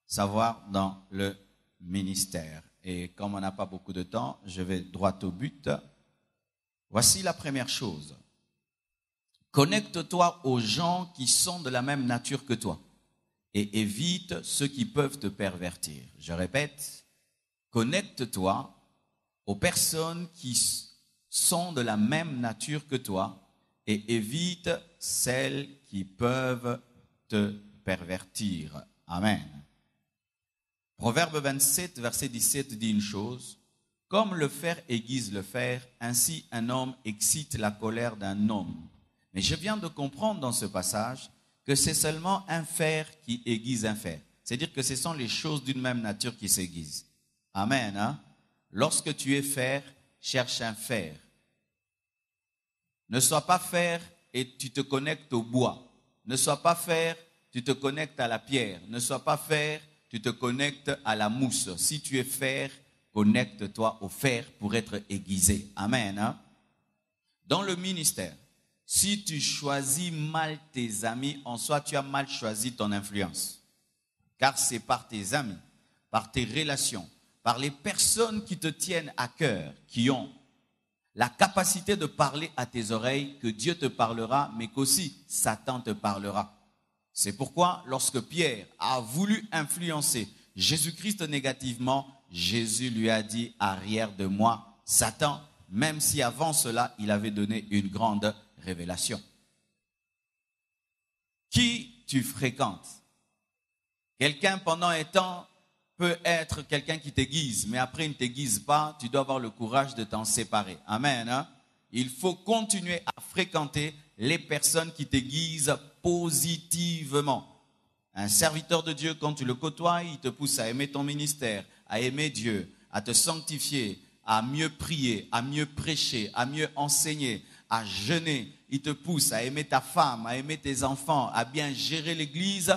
Savoir dans le ministère. Et comme on n'a pas beaucoup de temps, je vais droit au but. Voici la première chose. Connecte-toi aux gens qui sont de la même nature que toi et évite ceux qui peuvent te pervertir. Je répète, connecte-toi aux personnes qui sont de la même nature que toi et évite celles qui peuvent te pervertir. Amen. Proverbe 27, verset 17 dit une chose. Comme le fer aiguise le fer, ainsi un homme excite la colère d'un homme. Mais je viens de comprendre dans ce passage que c'est seulement un fer qui aiguise un fer. C'est-à-dire que ce sont les choses d'une même nature qui s'aiguisent. Amen. Hein? Lorsque tu es fer, cherche un fer. Ne sois pas fer et tu te connectes au bois. Ne sois pas fer, tu te connectes à la pierre. Ne sois pas fer, tu te connectes à la mousse. Si tu es fer, connecte-toi au fer pour être aiguisé. Amen. Hein? Dans le ministère, si tu choisis mal tes amis, en soi, tu as mal choisi ton influence. Car c'est par tes amis, par tes relations, par les personnes qui te tiennent à cœur, qui ont la capacité de parler à tes oreilles, que Dieu te parlera, mais qu'aussi Satan te parlera. C'est pourquoi, lorsque Pierre a voulu influencer Jésus-Christ négativement, Jésus lui a dit, arrière de moi, Satan, même si avant cela, il avait donné une grande révélation. Qui tu fréquentes? Quelqu'un pendant un temps peut être quelqu'un qui t'aiguise, mais après il ne t'aiguise pas, tu dois avoir le courage de t'en séparer. Amen. Hein? Il faut continuer à fréquenter les personnes qui t'aiguisent positivement. Un serviteur de Dieu, quand tu le côtoies, il te pousse à aimer ton ministère, à aimer Dieu, à te sanctifier, à mieux prier, à mieux prêcher, à mieux enseigner, à jeûner. Il te pousse à aimer ta femme, à aimer tes enfants, à bien gérer l'église.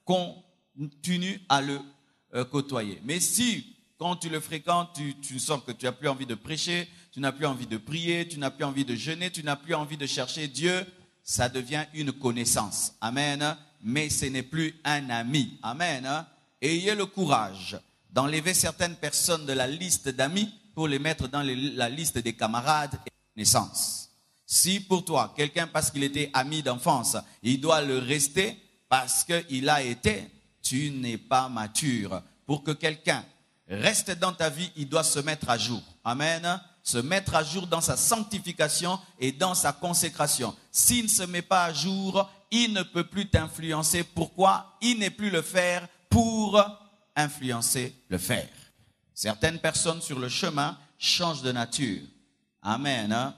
Continue à le côtoyer. Mais si, quand tu le fréquentes, tu sens que tu n'as plus envie de prêcher, tu n'as plus envie de prier, tu n'as plus envie de jeûner, tu n'as plus envie de chercher Dieu, ça devient une connaissance. Amen. Mais ce n'est plus un ami. Amen. Ayez le courage d'enlever certaines personnes de la liste d'amis pour les mettre dans la liste des camarades et connaissances. Si pour toi, quelqu'un, parce qu'il était ami d'enfance, il doit le rester parce qu'il a été, tu n'es pas mature. Pour que quelqu'un reste dans ta vie, il doit se mettre à jour. Amen. Se mettre à jour dans sa sanctification et dans sa consécration. S'il ne se met pas à jour, il ne peut plus t'influencer. Pourquoi? Il n'est plus le fer pour influencer le fer. Certaines personnes sur le chemin changent de nature. Amen. Hein?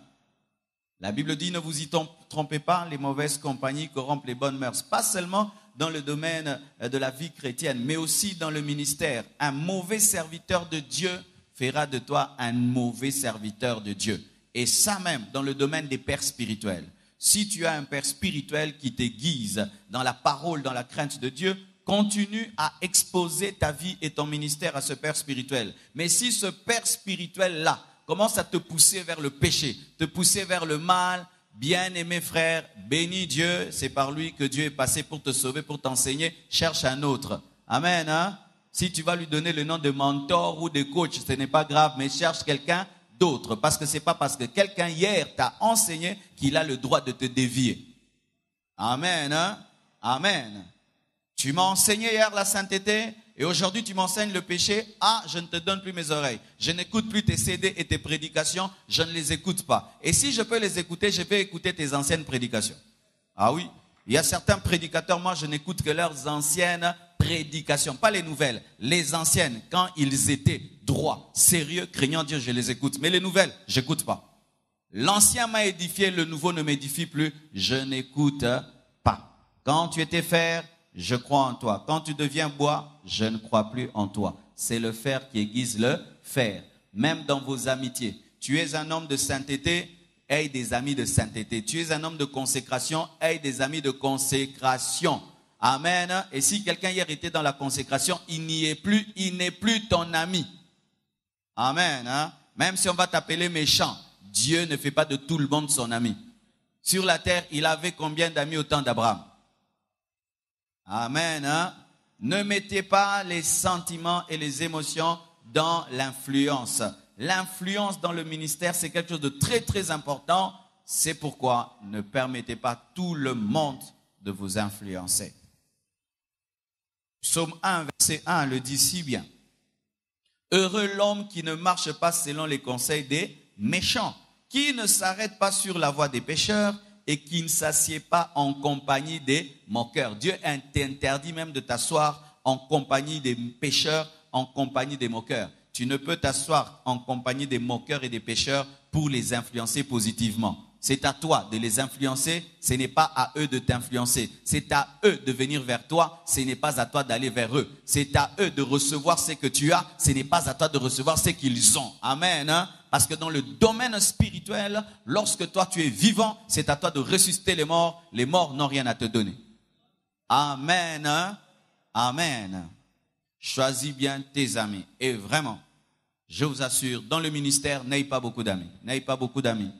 La Bible dit, ne vous y trompez pas, les mauvaises compagnies corrompent les bonnes mœurs. Pas seulement dans le domaine de la vie chrétienne, mais aussi dans le ministère. Un mauvais serviteur de Dieu fera de toi un mauvais serviteur de Dieu. Et ça même, dans le domaine des pères spirituels. Si tu as un père spirituel qui t'aiguise dans la parole, dans la crainte de Dieu, continue à exposer ta vie et ton ministère à ce père spirituel. Mais si ce père spirituel-là commence à te pousser vers le péché, te pousser vers le mal, bien-aimé frère, bénis Dieu, c'est par lui que Dieu est passé pour te sauver, pour t'enseigner, cherche un autre. Amen. Hein? Si tu vas lui donner le nom de mentor ou de coach, ce n'est pas grave, mais cherche quelqu'un d'autre. Parce que ce n'est pas parce que quelqu'un hier t'a enseigné qu'il a le droit de te dévier. Amen. Hein? Amen. Tu m'as enseigné hier la sainteté et aujourd'hui tu m'enseignes le péché. Ah, je ne te donne plus mes oreilles. Je n'écoute plus tes CD et tes prédications. Je ne les écoute pas. Et si je peux les écouter, je vais écouter tes anciennes prédications. Ah oui, il y a certains prédicateurs, moi je n'écoute que leurs anciennes prédications, pas les nouvelles, les anciennes, quand ils étaient droits, sérieux, craignant Dieu, je les écoute. Mais les nouvelles, j'écoute pas. L'ancien m'a édifié, le nouveau ne m'édifie plus. Je n'écoute pas. Quand tu étais fer, je crois en toi. Quand tu deviens bois, je ne crois plus en toi. C'est le fer qui aiguise le fer. Même dans vos amitiés. Tu es un homme de sainteté, aie des amis de sainteté. Tu es un homme de consécration, aie des amis de consécration. Amen. Et si quelqu'un hier était dans la consécration, il n'y est plus, il n'est plus ton ami. Amen. Même si on va t'appeler méchant, Dieu ne fait pas de tout le monde son ami. Sur la terre, il avait combien d'amis au temps d'Abraham? Amen. Ne mettez pas les sentiments et les émotions dans l'influence. L'influence dans le ministère, c'est quelque chose de très très important. C'est pourquoi ne permettez pas tout le monde de vous influencer. Psaume 1, verset 1 le dit si bien. Heureux l'homme qui ne marche pas selon les conseils des méchants, qui ne s'arrête pas sur la voie des pécheurs et qui ne s'assied pas en compagnie des moqueurs. Dieu t'interdit même de t'asseoir en compagnie des pécheurs, en compagnie des moqueurs. Tu ne peux t'asseoir en compagnie des moqueurs et des pécheurs pour les influencer positivement. C'est à toi de les influencer, ce n'est pas à eux de t'influencer. C'est à eux de venir vers toi, ce n'est pas à toi d'aller vers eux. C'est à eux de recevoir ce que tu as, ce n'est pas à toi de recevoir ce qu'ils ont. Amen. Parce que dans le domaine spirituel, lorsque toi tu es vivant, c'est à toi de ressusciter les morts n'ont rien à te donner. Amen. Amen. Choisis bien tes amis. Et vraiment, je vous assure, dans le ministère, n'ayez pas beaucoup d'amis. N'ayez pas beaucoup d'amis.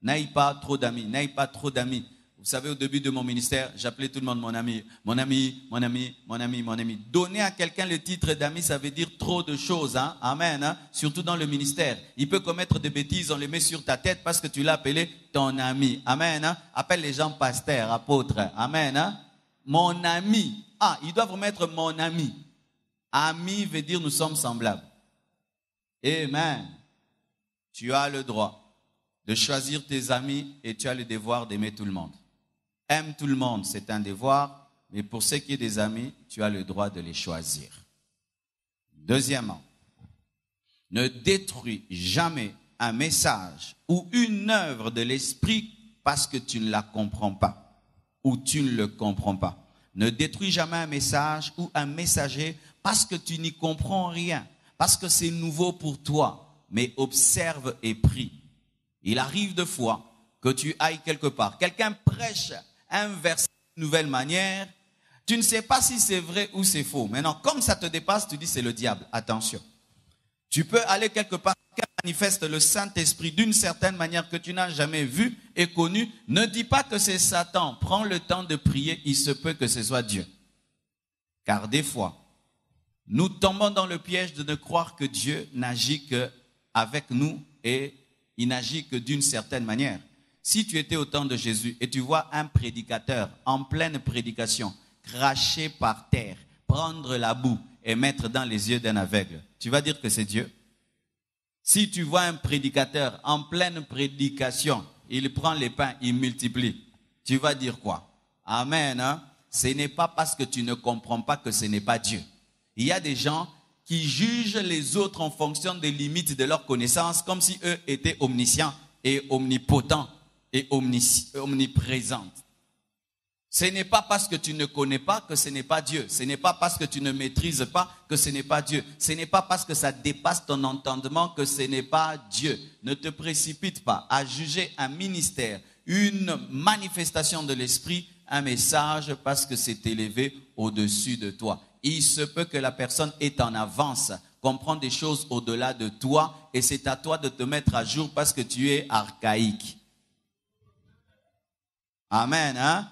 N'ayez pas trop d'amis. N'ayez pas trop d'amis. Vous savez, au début de mon ministère, j'appelais tout le monde mon ami. Mon ami, mon ami, mon ami, mon ami. Donner à quelqu'un le titre d'ami, ça veut dire trop de choses. Hein? Amen. Hein? Surtout dans le ministère. Il peut commettre des bêtises, on les met sur ta tête parce que tu l'as appelé ton ami. Amen. Hein? Appelle les gens pasteurs, apôtres. Amen. Hein? Mon ami. Ah, ils doivent remettre mon ami. Ami veut dire nous sommes semblables. Amen. Tu as le droit de choisir tes amis et tu as le devoir d'aimer tout le monde. Aime tout le monde, c'est un devoir, mais pour ce qui est des amis, tu as le droit de les choisir. Deuxièmement, ne détruis jamais un message ou une œuvre de l'esprit parce que tu ne la comprends pas ou tu ne le comprends pas. Ne détruis jamais un message ou un messager parce que tu n'y comprends rien, parce que c'est nouveau pour toi, mais observe et prie. Il arrive de fois que tu ailles quelque part. Quelqu'un prêche un verset d'une nouvelle manière. Tu ne sais pas si c'est vrai ou c'est faux. Maintenant, comme ça te dépasse, tu dis c'est le diable. Attention. Tu peux aller quelque part, quelqu'un manifeste le Saint-Esprit d'une certaine manière que tu n'as jamais vue et connue. Ne dis pas que c'est Satan. Prends le temps de prier. Il se peut que ce soit Dieu. Car des fois, nous tombons dans le piège de ne croire que Dieu n'agit qu'avec nous et il n'agit que d'une certaine manière. Si tu étais au temps de Jésus et tu vois un prédicateur en pleine prédication cracher par terre, prendre la boue et mettre dans les yeux d'un aveugle, tu vas dire que c'est Dieu? Si tu vois un prédicateur en pleine prédication, il prend les pains, il multiplie, tu vas dire quoi? Amen. Hein? Ce n'est pas parce que tu ne comprends pas que ce n'est pas Dieu. Il y a des gens qui jugent les autres en fonction des limites de leur connaissance, comme si eux étaient omniscients et omnipotents et omniprésents. Ce n'est pas parce que tu ne connais pas que ce n'est pas Dieu. Ce n'est pas parce que tu ne maîtrises pas que ce n'est pas Dieu. Ce n'est pas parce que ça dépasse ton entendement que ce n'est pas Dieu. Ne te précipite pas à juger un ministère, une manifestation de l'esprit, un message parce que c'est élevé au-dessus de toi. Il se peut que la personne est en avance, comprend des choses au-delà de toi et c'est à toi de te mettre à jour parce que tu es archaïque. Amen. Hein?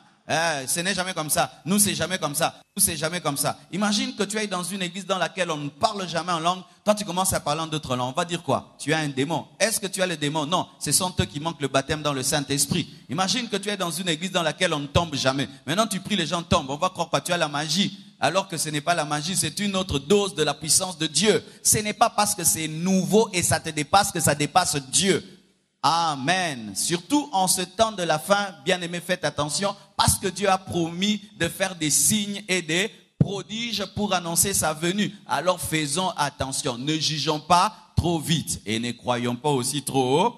Ce n'est jamais comme ça. Nous, c'est jamais comme ça. Nous, c'est jamais comme ça. Imagine que tu es dans une église dans laquelle on ne parle jamais en langue. Toi, tu commences à parler en d'autres langues. On va dire quoi? Tu as un démon. Est-ce que tu as le démon? Non. Ce sont eux qui manquent le baptême dans le Saint-Esprit. Imagine que tu es dans une église dans laquelle on ne tombe jamais. Maintenant, tu pries, les gens tombent. On va croire que tu as la magie. Alors que ce n'est pas la magie, c'est une autre dose de la puissance de Dieu. Ce n'est pas parce que c'est nouveau et ça te dépasse que ça dépasse Dieu. Amen. Surtout en ce temps de la fin, bien-aimés, faites attention parce que Dieu a promis de faire des signes et des prodiges pour annoncer sa venue. Alors faisons attention. Ne jugeons pas trop vite et ne croyons pas aussi trop haut.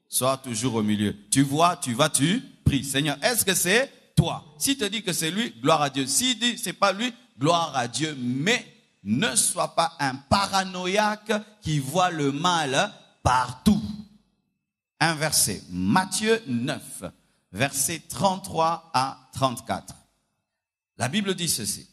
Sois toujours au milieu. Tu vois, tu vas, tu pries. Seigneur, est-ce que c'est toi? S'il te dit que c'est lui, gloire à Dieu. S'il dit que c'est pas lui, gloire à Dieu. Mais ne sois pas un paranoïaque qui voit le mal partout. Un verset, Matthieu 9, versets 33 à 34. La Bible dit ceci.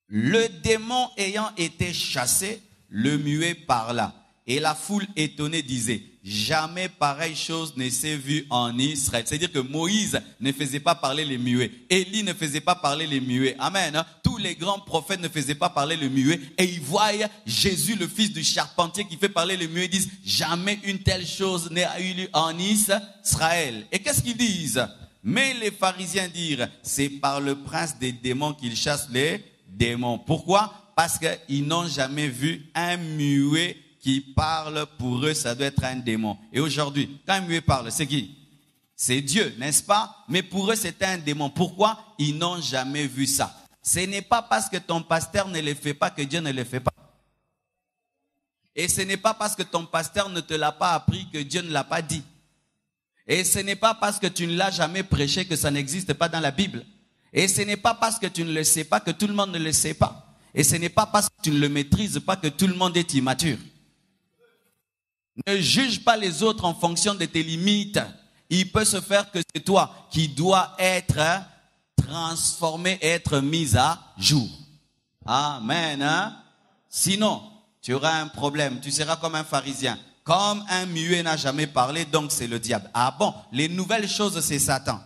Le démon ayant été chassé, le muet parla. Et la foule étonnée disait, jamais pareille chose ne s'est vue en Israël. C'est-à-dire que Moïse ne faisait pas parler les muets. Élie ne faisait pas parler les muets. Amen. Tous les grands prophètes ne faisaient pas parler les muets. Et ils voient Jésus, le fils du charpentier, qui fait parler les muets. Ils disent, jamais une telle chose n'a eu lieu en Israël. Et qu'est-ce qu'ils disent? Mais les pharisiens dirent, c'est par le prince des démons qu'il chasse les démons. Pourquoi? Parce qu'ils n'ont jamais vu un muet qui parle. Pour eux, ça doit être un démon. Et aujourd'hui, quand un muet parle, c'est qui? C'est Dieu, n'est-ce pas? Mais pour eux, c'est un démon. Pourquoi? Ils n'ont jamais vu ça. Ce n'est pas parce que ton pasteur ne le fait pas que Dieu ne le fait pas. Et ce n'est pas parce que ton pasteur ne te l'a pas appris que Dieu ne l'a pas dit. Et ce n'est pas parce que tu ne l'as jamais prêché que ça n'existe pas dans la Bible. Et ce n'est pas parce que tu ne le sais pas que tout le monde ne le sait pas. Et ce n'est pas parce que tu ne le maîtrises pas que tout le monde est immature. Ne juge pas les autres en fonction de tes limites. Il peut se faire que c'est toi qui dois être transformé, être mis à jour. Amen. Hein? Sinon, tu auras un problème. Tu seras comme un pharisien. Comme un muet n'a jamais parlé, donc c'est le diable. Ah bon, les nouvelles choses, c'est Satan.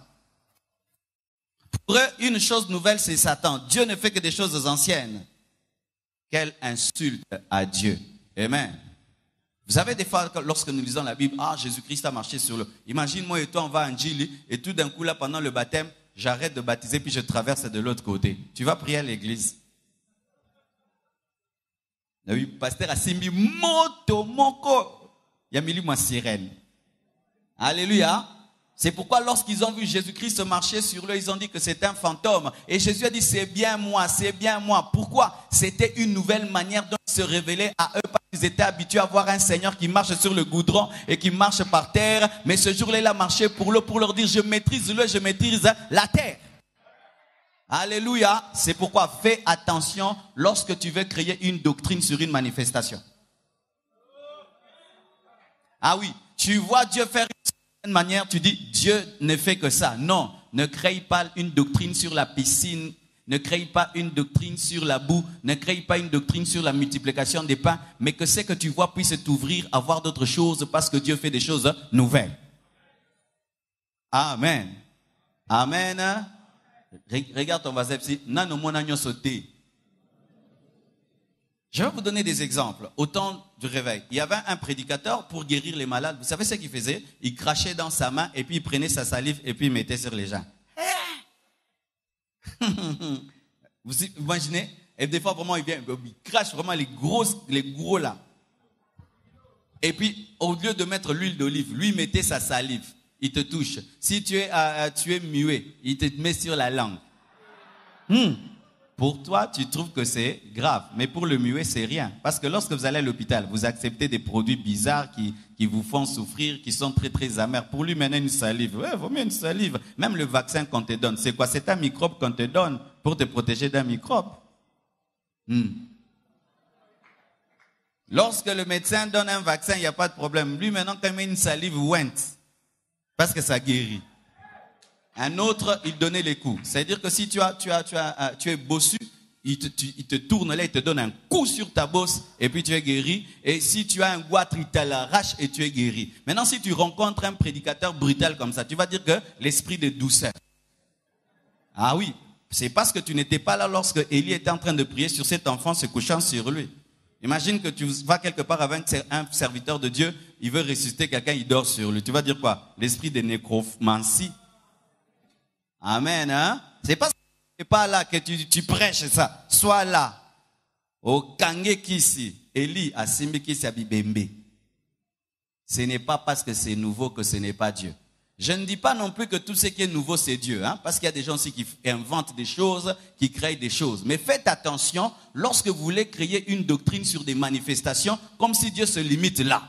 Pour eux, une chose nouvelle, c'est Satan. Dieu ne fait que des choses anciennes. Quelle insulte à Dieu. Amen. Vous savez, des fois, lorsque nous lisons la Bible, Jésus-Christ a marché sur l'eau. Imagine, moi et toi, on va à Njili, et tout d'un coup, là, pendant le baptême, j'arrête de baptiser, puis je traverse de l'autre côté. Tu vas prier à l'église. Le pasteur a simbi moto moko. Il a mis lui ma sirène. Alléluia. C'est pourquoi lorsqu'ils ont vu Jésus-Christ marcher sur l'eau, ils ont dit que c'est un fantôme. Et Jésus a dit, c'est bien moi, c'est bien moi. Pourquoi? C'était une nouvelle manière de se révéler à eux. Parce qu'ils étaient habitués à voir un Seigneur qui marche sur le goudron et qui marche par terre. Mais ce jour-là, il a marché pour l'eau pour leur dire, je maîtrise l'eau, je maîtrise la terre. Alléluia. C'est pourquoi fais attention lorsque tu veux créer une doctrine sur une manifestation. Ah oui, tu vois Dieu faire une manière, tu dis, Dieu ne fait que ça. Non, ne crée pas une doctrine sur la piscine, ne crée pas une doctrine sur la boue, ne crée pas une doctrine sur la multiplication des pains, mais que ce que tu vois puisse t'ouvrir à voir d'autres choses parce que Dieu fait des choses nouvelles. Amen. Amen. Regarde ton voisin, nano monagno sauté. Je vais vous donner des exemples. Au temps du réveil, il y avait un prédicateur pour guérir les malades. Vous savez ce qu'il faisait? Il crachait dans sa main et puis il prenait sa salive et puis il mettait sur les gens. Vous imaginez? Et des fois, vraiment, il crache vraiment les gros là. Et puis, au lieu de mettre l'huile d'olive, lui, il mettait sa salive. Il te touche. Si tu es muet, il te met sur la langue. Pour toi, tu trouves que c'est grave. Mais pour le muet, c'est rien. Parce que lorsque vous allez à l'hôpital, vous acceptez des produits bizarres qui vous font souffrir, qui sont très, très amers. Pour lui, maintenant, une salive. Ouais, vaut mieux une salive. Même le vaccin qu'on te donne, c'est quoi? C'est un microbe qu'on te donne pour te protéger d'un microbe. Lorsque le médecin donne un vaccin, il n'y a pas de problème. Lui, maintenant, quand il met une salive, ouint. Parce que ça guérit. Un autre, il donnait les coups. C'est-à-dire que si tu es bossu, il te tourne là, il te donne un coup sur ta bosse et puis tu es guéri. Et si tu as un goitre, il te l'arrache et tu es guéri. Maintenant, si tu rencontres un prédicateur brutal comme ça, tu vas dire que l'esprit de douceur. Ah oui, c'est parce que tu n'étais pas là lorsque Élie était en train de prier sur cet enfant se couchant sur lui. Imagine que tu vas quelque part avec un serviteur de Dieu, il veut ressusciter quelqu'un, il dort sur lui. Tu vas dire quoi? L'esprit de nécromancie. Amen, hein? C'est parce que tu n'es pas là que tu prêches ça. Sois là. Au Kange Kisi, Eli a Simbi Kisi a Bibembe. Ce n'est pas parce que c'est nouveau que ce n'est pas Dieu. Je ne dis pas non plus que tout ce qui est nouveau, c'est Dieu. Hein? Parce qu'il y a des gens aussi qui inventent des choses, qui créent des choses. Mais faites attention lorsque vous voulez créer une doctrine sur des manifestations, comme si Dieu se limite là.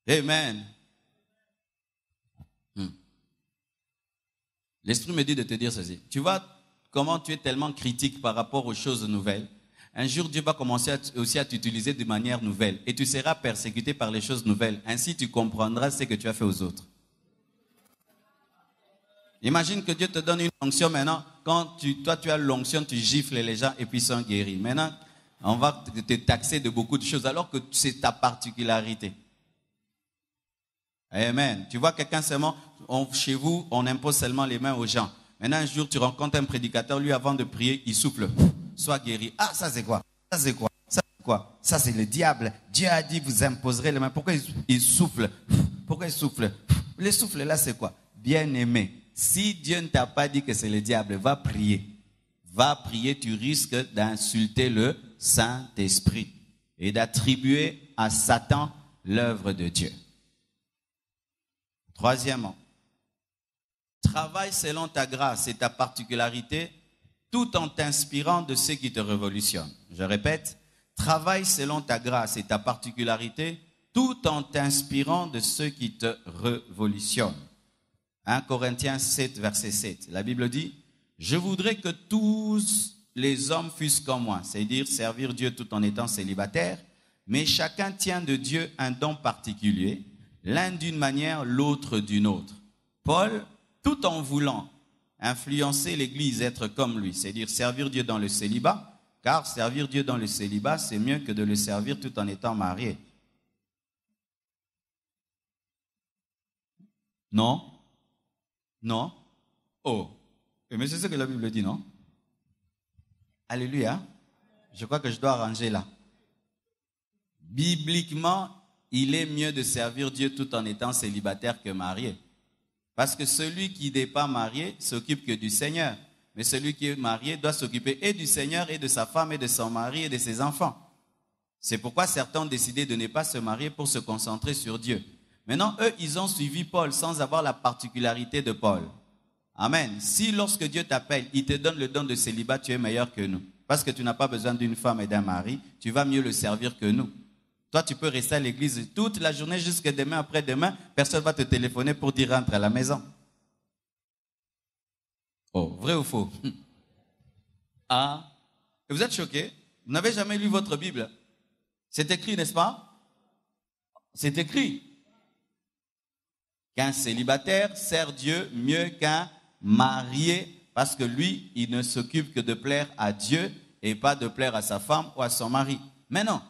Amen. L'Esprit me dit de te dire ceci. Tu vois comment tu es tellement critique par rapport aux choses nouvelles. Un jour, Dieu va commencer aussi à t'utiliser de manière nouvelle. Et tu seras persécuté par les choses nouvelles. Ainsi, tu comprendras ce que tu as fait aux autres. Imagine que Dieu te donne une onction maintenant. Quand toi, tu as l'onction, tu gifles les gens et puis ils sont guéris. Maintenant, on va te taxer de beaucoup de choses alors que c'est ta particularité. Amen. Tu vois quelqu'un seulement, chez vous, on impose seulement les mains aux gens. Maintenant, un jour, tu rencontres un prédicateur, lui, avant de prier, il souffle. Sois guéri. Ah, ça c'est quoi? Ça c'est quoi? Ça c'est quoi? Ça c'est le diable. Dieu a dit, vous imposerez les mains. Pourquoi il souffle? Pourquoi il souffle? Le souffle là, c'est quoi? Bien-aimé. Si Dieu ne t'a pas dit que c'est le diable, va prier. Va prier, tu risques d'insulter le Saint-Esprit et d'attribuer à Satan l'œuvre de Dieu. Troisièmement, travaille selon ta grâce et ta particularité, tout en t'inspirant de ce qui te révolutionne. Je répète, travaille selon ta grâce et ta particularité, tout en t'inspirant de ce qui te révolutionne. 1 Corinthiens 7, verset 7. La Bible dit, « Je voudrais que tous les hommes fussent comme moi, c'est-à-dire servir Dieu tout en étant célibataire, mais chacun tient de Dieu un don particulier, l'un d'une manière, l'autre d'une autre. » Paul, tout en voulant influencer l'Église, être comme lui, c'est-à-dire servir Dieu dans le célibat, car servir Dieu dans le célibat, c'est mieux que de le servir tout en étant marié. Non? Non? Oh. Mais c'est ce que la Bible dit, non? Alléluia. Je crois que je dois arranger là. Bibliquement, il est mieux de servir Dieu tout en étant célibataire que marié. Parce que celui qui n'est pas marié s'occupe que du Seigneur. Mais celui qui est marié doit s'occuper et du Seigneur et de sa femme et de son mari et de ses enfants. C'est pourquoi certains ont décidé de ne pas se marier pour se concentrer sur Dieu. Maintenant, eux, ils ont suivi Paul sans avoir la particularité de Paul. Amen. Si lorsque Dieu t'appelle, il te donne le don de célibat, tu es meilleur que nous. Parce que tu n'as pas besoin d'une femme et d'un mari, tu vas mieux le servir que nous. Toi, tu peux rester à l'église toute la journée jusqu'à demain, après-demain. Personne ne va te téléphoner pour dire rentre à la maison. Oh, vrai ou faux? Ah, et vous êtes choqués? Vous n'avez jamais lu votre Bible? C'est écrit, n'est-ce pas? C'est écrit. Qu'un célibataire sert Dieu mieux qu'un marié, parce que lui, il ne s'occupe que de plaire à Dieu et pas de plaire à sa femme ou à son mari. Mais non.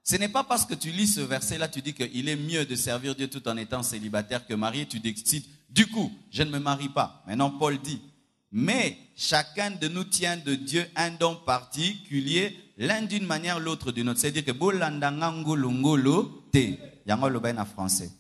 Ce n'est pas parce que tu lis ce verset-là, tu dis qu'il est mieux de servir Dieu tout en étant célibataire que marié, tu décides, du coup, je ne me marie pas. Maintenant, Paul dit, mais chacun de nous tient de Dieu un don particulier, l'un d'une manière, l'autre d'une autre. C'est-à-dire que, en français.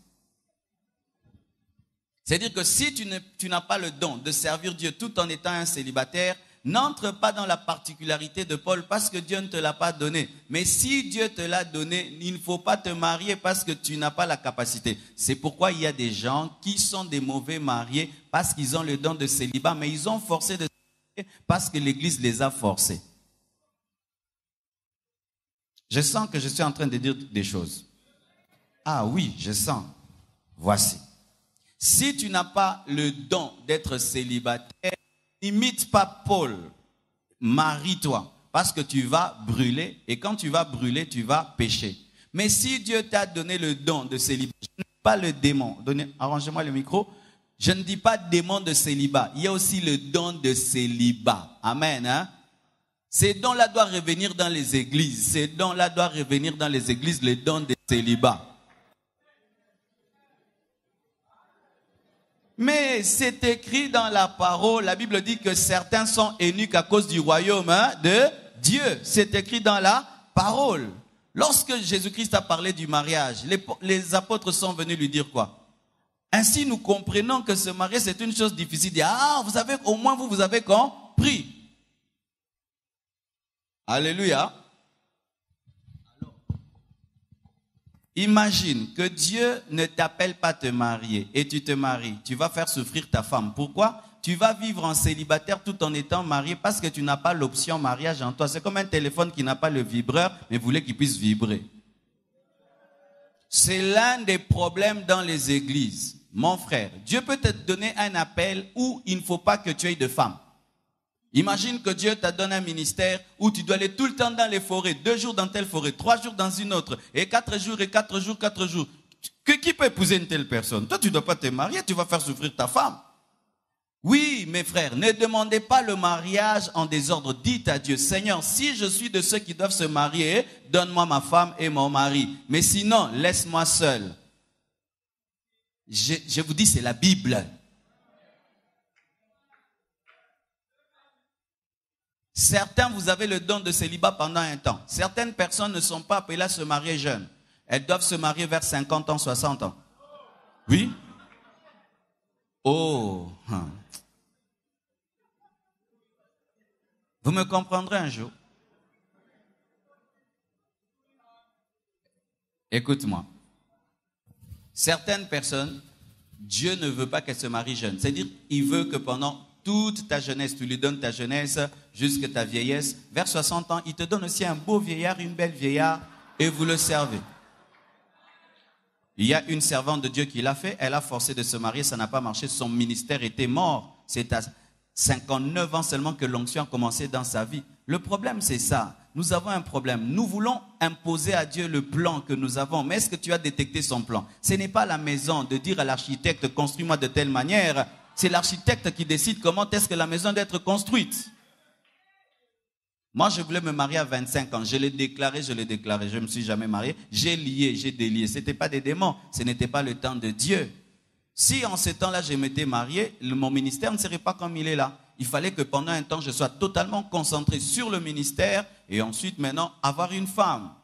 C'est-à-dire que si tu n'as pas le don de servir Dieu tout en étant un célibataire, n'entre pas dans la particularité de Paul parce que Dieu ne te l'a pas donné. Mais si Dieu te l'a donné, il ne faut pas te marier parce que tu n'as pas la capacité. C'est pourquoi il y a des gens qui sont des mauvais mariés parce qu'ils ont le don de célibat, mais ils ont forcé de se marier parce que l'Église les a forcés. Je sens que je suis en train de dire des choses. Ah oui, je sens. Voici. Si tu n'as pas le don d'être célibataire, n'imite pas Paul, marie-toi, parce que tu vas brûler, et quand tu vas brûler, tu vas pécher. Mais si Dieu t'a donné le don de célibat, je ne dis pas le démon, arrangez-moi le micro, je ne dis pas démon de célibat, il y a aussi le don de célibat. Amen. Hein? Ces dons-là doivent revenir dans les églises, ces dons-là doivent revenir dans les églises, les dons de célibat. Mais c'est écrit dans la parole, la Bible dit que certains sont eunuques à cause du royaume de Dieu. C'est écrit dans la parole. Lorsque Jésus-Christ a parlé du mariage, les apôtres sont venus lui dire quoi? Ainsi nous comprenons que se marier c'est une chose difficile. Ah, vous savez, au moins vous avez compris. Alléluia. Imagine que Dieu ne t'appelle pas te marier et tu te maries. Tu vas faire souffrir ta femme. Pourquoi? Tu vas vivre en célibataire tout en étant marié parce que tu n'as pas l'option mariage en toi. C'est comme un téléphone qui n'a pas le vibreur mais voulait qu'il puisse vibrer. C'est l'un des problèmes dans les églises. Mon frère, Dieu peut te donner un appel où il ne faut pas que tu aies de femme. Imagine que Dieu te donne un ministère où tu dois aller tout le temps dans les forêts, 2 jours dans telle forêt, 3 jours dans une autre, et 4 jours, et 4 jours, 4 jours. Qui peut épouser une telle personne? Toi, tu ne dois pas te marier, tu vas faire souffrir ta femme. Oui, mes frères, ne demandez pas le mariage en désordre. Dites à Dieu, Seigneur, si je suis de ceux qui doivent se marier, donne-moi ma femme et mon mari. Mais sinon, laisse-moi seul. Je vous dis, c'est la Bible. Certains, vous avez le don de célibat pendant un temps. Certaines personnes ne sont pas appelées à se marier jeunes. Elles doivent se marier vers 50 ans, 60 ans. Oui? Oh. Vous me comprendrez un jour. Écoute-moi. Certaines personnes, Dieu ne veut pas qu'elles se marient jeunes. C'est-à-dire, il veut que pendant toute ta jeunesse, tu lui donnes ta jeunesse jusqu'à ta vieillesse. Vers 60 ans, il te donne aussi un beau vieillard, une belle vieillard, et vous le servez. Il y a une servante de Dieu qui l'a fait, elle a forcé de se marier, ça n'a pas marché, son ministère était mort. C'est à 59 ans seulement que l'onction a commencé dans sa vie. Le problème, c'est ça. Nous avons un problème. Nous voulons imposer à Dieu le plan que nous avons. Mais est-ce que tu as détecté son plan? Ce n'est pas la maison de dire à l'architecte, construis-moi de telle manière. C'est l'architecte qui décide comment est-ce que la maison doit être construite. Moi, je voulais me marier à 25 ans. Je l'ai déclaré. Je ne me suis jamais marié. J'ai lié, j'ai délié. Ce n'était pas des démons. Ce n'était pas le temps de Dieu. Si en ce temps-là, je m'étais marié, mon ministère ne serait pas comme il est là. Il fallait que pendant un temps, je sois totalement concentré sur le ministère et ensuite, maintenant, avoir une femme.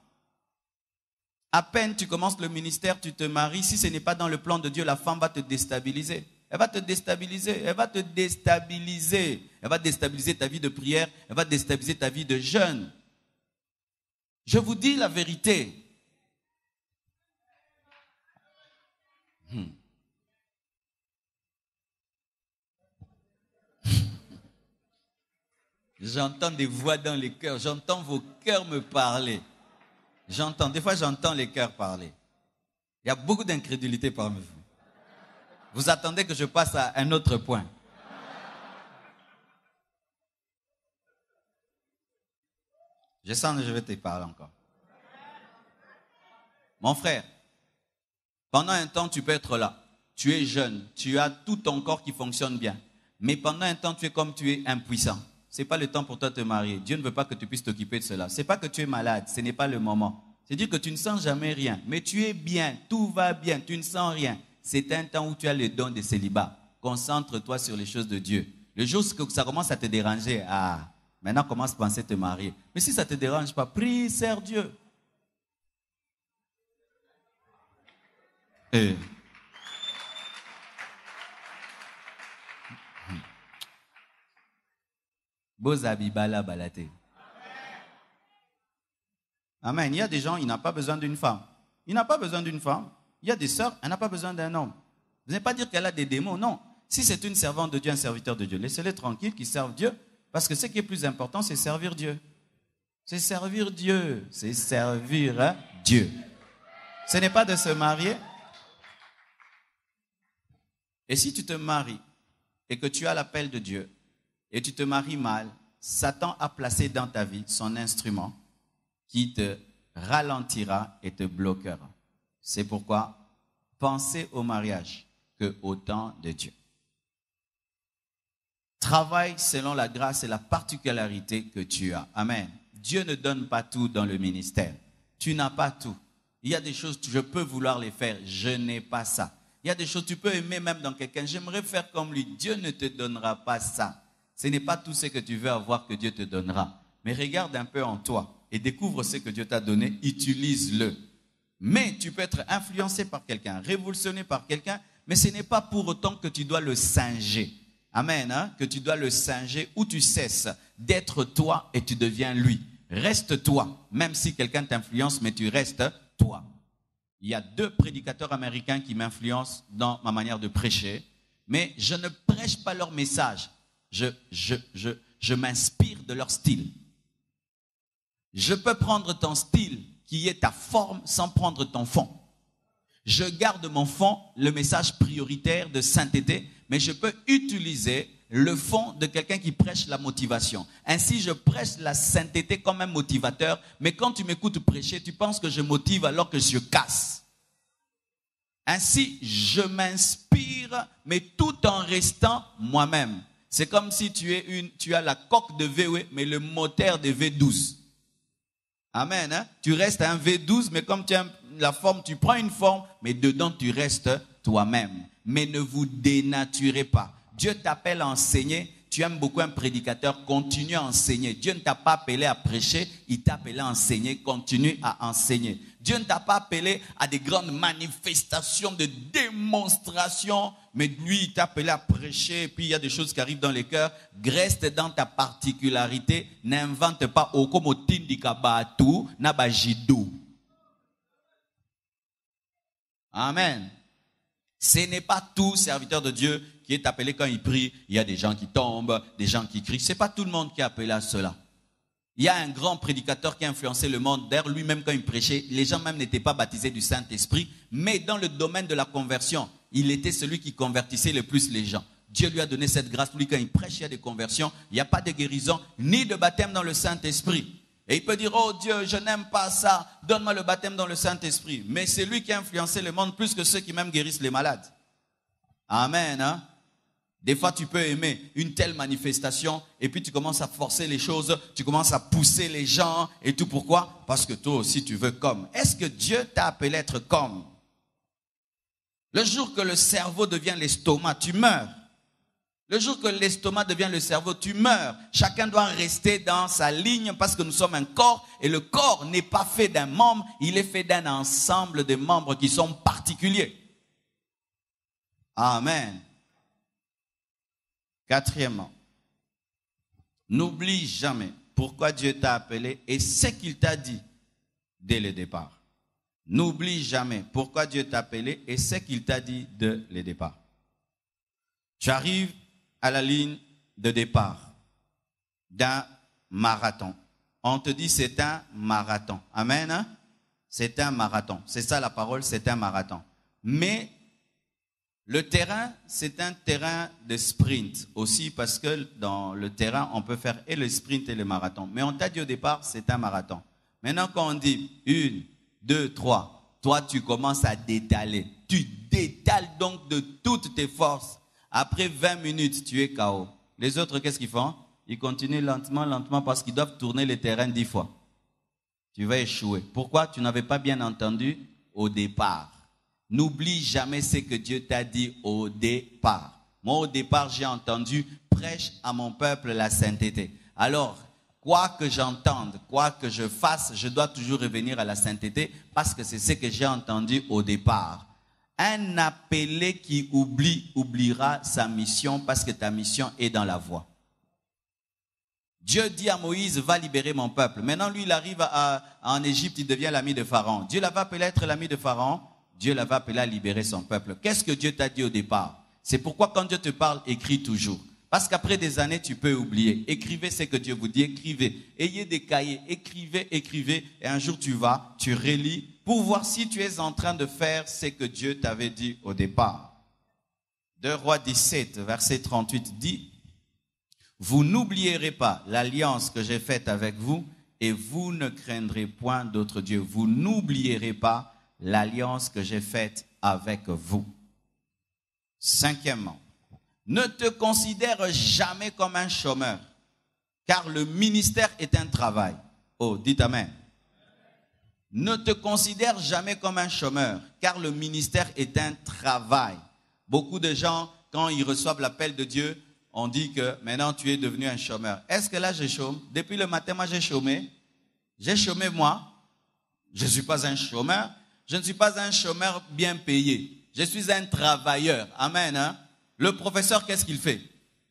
À peine tu commences le ministère, tu te maries. Si ce n'est pas dans le plan de Dieu, la femme va te déstabiliser. Elle va te déstabiliser. Elle va te déstabiliser. Elle va déstabiliser ta vie de prière. Elle va déstabiliser ta vie de jeûne. Je vous dis la vérité. J'entends des voix dans les cœurs. J'entends vos cœurs me parler. Des fois j'entends les cœurs parler. Il y a beaucoup d'incrédulité parmi vous. Vous attendez que je passe à un autre point. Je sens que je vais te parler encore. Mon frère, pendant un temps, tu peux être là. Tu es jeune. Tu as tout ton corps qui fonctionne bien. Mais pendant un temps, tu es comme tu es impuissant. Ce n'est pas le temps pour toi de te marier. Dieu ne veut pas que tu puisses t'occuper de cela. Ce n'est pas que tu es malade. Ce n'est pas le moment. C'est-à-dire que tu ne sens jamais rien. Mais tu es bien. Tout va bien. Tu ne sens rien. C'est un temps où tu as le don de célibat. Concentre-toi sur les choses de Dieu. Le jour où ça commence à te déranger, maintenant commence à penser te marier. Mais si ça ne te dérange pas, prie, sers Dieu. Bozabibala balate. Amen. Il y a des gens, il n'a pas besoin d'une femme. Il n'a pas besoin d'une femme. Il y a des sœurs, elle n'a pas besoin d'un homme. Vous n'allez pas dire qu'elle a des démons, non. Si c'est une servante de Dieu, un serviteur de Dieu, laissez-les tranquilles, qu'ils servent Dieu. Parce que ce qui est plus important, c'est servir Dieu. C'est servir Dieu. C'est servir Dieu. Ce n'est pas de se marier. Et si tu te maries et que tu as l'appel de Dieu et tu te maries mal, Satan a placé dans ta vie son instrument qui te ralentira et te bloquera. C'est pourquoi pensez au mariage qu'au temps de Dieu. Travaille selon la grâce et la particularité que tu as. Amen. Dieu ne donne pas tout dans le ministère. Tu n'as pas tout. Il y a des choses, je peux vouloir les faire, je n'ai pas ça. Il y a des choses, tu peux aimer même dans quelqu'un, j'aimerais faire comme lui. Dieu ne te donnera pas ça. Ce n'est pas tout ce que tu veux avoir que Dieu te donnera. Mais regarde un peu en toi et découvre ce que Dieu t'a donné, utilise-le. Mais tu peux être influencé par quelqu'un, révolutionné par quelqu'un, mais ce n'est pas pour autant que tu dois le singer. Amen, hein? Que tu dois le singer où tu cesses d'être toi et tu deviens lui. Reste toi, même si quelqu'un t'influence, mais tu restes toi. Il y a 2 prédicateurs américains qui m'influencent dans ma manière de prêcher, mais je ne prêche pas leur message. Je m'inspire de leur style. Je peux prendre ton style qui est ta forme sans prendre ton fond. Je garde mon fond, le message prioritaire de sainteté, mais je peux utiliser le fond de quelqu'un qui prêche la motivation. Ainsi, je prêche la sainteté comme un motivateur, mais quand tu m'écoutes prêcher, tu penses que je motive alors que je casse. Ainsi, je m'inspire, mais tout en restant moi-même. C'est comme si tu as la coque de V8, mais le moteur de V12. Amen. Hein? Tu restes un V12, mais comme tu as la forme, tu prends une forme, mais dedans tu restes toi-même. Mais ne vous dénaturez pas. Dieu t'appelle à enseigner. Tu aimes beaucoup un prédicateur, continue à enseigner. Dieu ne t'a pas appelé à prêcher, il t'a appelé à enseigner, continue à enseigner. Dieu ne t'a pas appelé à des grandes manifestations de démonstration, mais lui, il t'a appelé à prêcher, et puis il y a des choses qui arrivent dans les cœurs. Reste dans ta particularité, n'invente pas okomotindikabatu nabajidou. Amen. Ce n'est pas tout serviteur de Dieu qui est appelé quand il prie. Il y a des gens qui tombent, des gens qui crient. Ce n'est pas tout le monde qui est appelé à cela. Il y a un grand prédicateur qui a influencé le monde. D'ailleurs, lui-même, quand il prêchait, les gens même n'étaient pas baptisés du Saint-Esprit. Mais dans le domaine de la conversion, il était celui qui convertissait le plus les gens. Dieu lui a donné cette grâce. Lui, quand il prêche, il y a des conversions. Il n'y a pas de guérison, ni de baptême dans le Saint-Esprit. Et il peut dire, oh Dieu, je n'aime pas ça, donne-moi le baptême dans le Saint-Esprit. Mais c'est lui qui a influencé le monde plus que ceux qui même guérissent les malades. Amen. Hein? Des fois, tu peux aimer une telle manifestation et puis tu commences à forcer les choses, tu commences à pousser les gens et tout. Pourquoi? Parce que toi aussi, tu veux comme. Est-ce que Dieu t'a appelé à être comme? Le jour que le cerveau devient l'estomac, tu meurs. Le jour que l'estomac devient le cerveau, tu meurs. Chacun doit rester dans sa ligne parce que nous sommes un corps et le corps n'est pas fait d'un membre, il est fait d'un ensemble de membres qui sont particuliers. Amen. Quatrièmement, n'oublie jamais pourquoi Dieu t'a appelé et ce qu'il t'a dit dès le départ. N'oublie jamais pourquoi Dieu t'a appelé et ce qu'il t'a dit dès le départ. Tu arrives à la ligne de départ d'un marathon. On te dit c'est un marathon. Amen. Hein? C'est un marathon. C'est ça la parole, c'est un marathon. Mais le terrain, c'est un terrain de sprint aussi parce que dans le terrain, on peut faire et le sprint et le marathon. Mais on t'a dit au départ, c'est un marathon. Maintenant, quand on dit 1, 2, 3, toi, tu commences à détaler. Tu détales donc de toutes tes forces. Après 20 minutes, tu es KO. Les autres, qu'est-ce qu'ils font? Ils continuent lentement, lentement parce qu'ils doivent tourner le terrain 10 fois. Tu vas échouer. Pourquoi? Tu n'avais pas bien entendu au départ. N'oublie jamais ce que Dieu t'a dit au départ. Moi, au départ, j'ai entendu « Prêche à mon peuple la sainteté ». Alors, quoi que j'entende, quoi que je fasse, je dois toujours revenir à la sainteté parce que c'est ce que j'ai entendu au départ. Un appelé qui oubliera sa mission parce que ta mission est dans la voie. Dieu dit à Moïse, va libérer mon peuple. Maintenant, lui, il arrive en Égypte, il devient l'ami de Pharaon. Dieu l'avait appelé à être l'ami de Pharaon. Dieu l'avait appelé à libérer son peuple. Qu'est-ce que Dieu t'a dit au départ? C'est pourquoi quand Dieu te parle, écris toujours. Parce qu'après des années, tu peux oublier. Écrivez ce que Dieu vous dit, écrivez. Ayez des cahiers, écrivez. Et un jour, tu relis pour voir si tu es en train de faire ce que Dieu t'avait dit au départ. 2 Rois 17, verset 38 dit, « Vous n'oublierez pas l'alliance que j'ai faite avec vous et vous ne craindrez point d'autre Dieu. » Vous n'oublierez pas l'alliance que j'ai faite avec vous. Cinquièmement, ne te considère jamais comme un chômeur, car le ministère est un travail. Oh, dites amen. Ne te considère jamais comme un chômeur, car le ministère est un travail. Beaucoup de gens, quand ils reçoivent l'appel de Dieu, on dit que maintenant tu es devenu un chômeur. Est-ce que là je chôme? Depuis le matin, moi j'ai chômé. J'ai chômé moi. Je ne suis pas un chômeur. Je ne suis pas un chômeur bien payé. Je suis un travailleur. Amen. Hein? Le professeur, qu'est-ce qu'il fait?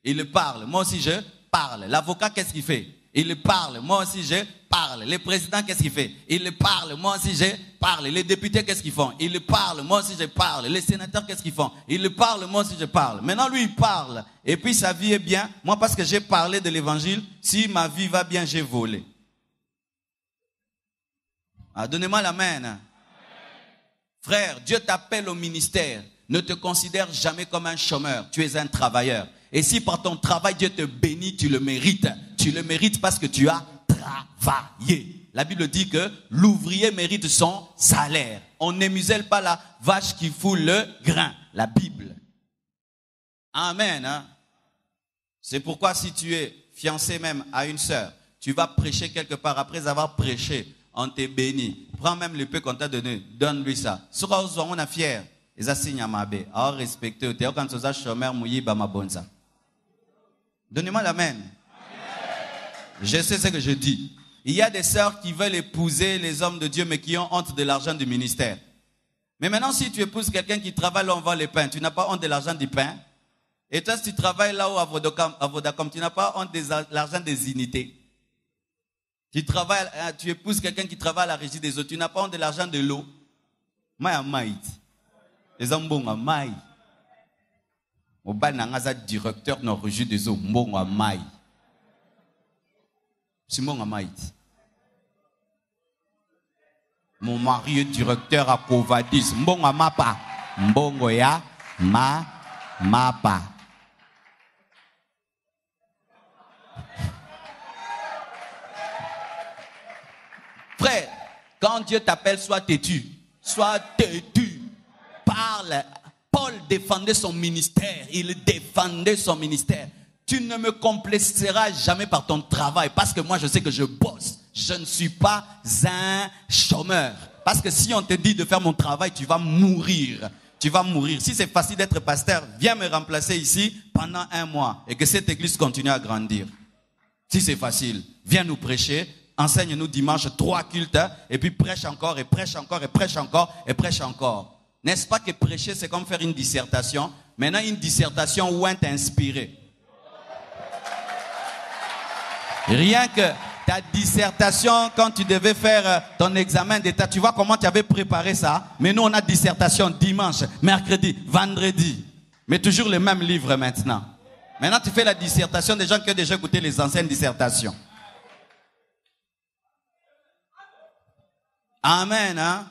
Il parle. Moi aussi, je parle. L'avocat, qu'est-ce qu'il fait? Il parle. Moi aussi, je parle. Le président, qu'est-ce qu'il fait? Il parle. Moi aussi, je parle. Les députés, qu'est-ce qu'ils font? Ils parlent. Moi aussi, je parle. Les sénateurs, qu'est-ce qu'ils font? Ils parlent. Moi aussi, je parle. Maintenant, lui, il parle. Et puis, sa vie est bien. Moi, parce que j'ai parlé de l'évangile, si ma vie va bien, j'ai volé. Ah, donnez-moi la main. Frère, Dieu t'appelle au ministère. Ne te considère jamais comme un chômeur. Tu es un travailleur. Et si par ton travail, Dieu te bénit, tu le mérites. Tu le mérites parce que tu as travaillé. La Bible dit que l'ouvrier mérite son salaire. On ne muselle pas la vache qui fout le grain. La Bible. Amen. Hein? C'est pourquoi si tu es fiancé même à une sœur, tu vas prêcher quelque part. Après avoir prêché, on t'est béni. Prends même le peu qu'on t'a donné. Donne-lui ça. Sera on a fier. Et ça signe à ma bé. Alors respecter. Quand tu as chômeur, mouillé, bah ma bonne ça. Donnez-moi l'amen. Je sais ce que je dis. Il y a des sœurs qui veulent épouser les hommes de Dieu, mais qui ont honte de l'argent du ministère. Mais maintenant, si tu épouses quelqu'un qui travaille là où on vend les pains, tu n'as pas honte de l'argent du pain. Et toi, si tu travailles là où à Vodacom, tu n'as pas honte de l'argent des unités. Tu épouses quelqu'un qui travaille à la régie des eaux, tu n'as pas honte de l'argent de l'eau. Maya maït. Les hommes bon à maït. Au bas n'a directeur de la régie des eaux, bon à maït. C'est bon à maït. Mon mari est directeur à Covadis, bon à mapa. Bon ya mapa. Frère, quand Dieu t'appelle, sois têtu. Sois têtu. Parle. Paul défendait son ministère. Il défendait son ministère. Tu ne me complaiseras jamais par ton travail. Parce que moi, je sais que je bosse. Je ne suis pas un chômeur. Parce que si on te dit de faire mon travail, tu vas mourir. Tu vas mourir. Si c'est facile d'être pasteur, viens me remplacer ici pendant 1 mois. Et que cette église continue à grandir. Si c'est facile, viens nous prêcher. Enseigne-nous dimanche 3 cultes. Et puis prêche encore, et prêche encore, et prêche encore, et prêche encore. N'est-ce pas que prêcher, c'est comme faire une dissertation? Maintenant, une dissertation où on t'a inspiré. Rien que ta dissertation, quand tu devais faire ton examen d'état, tu vois comment tu avais préparé ça? Mais nous, on a dissertation dimanche, mercredi, vendredi. Mais toujours le même livre maintenant. Maintenant, tu fais la dissertation des gens qui ont déjà écouté les anciennes dissertations. Amen, hein?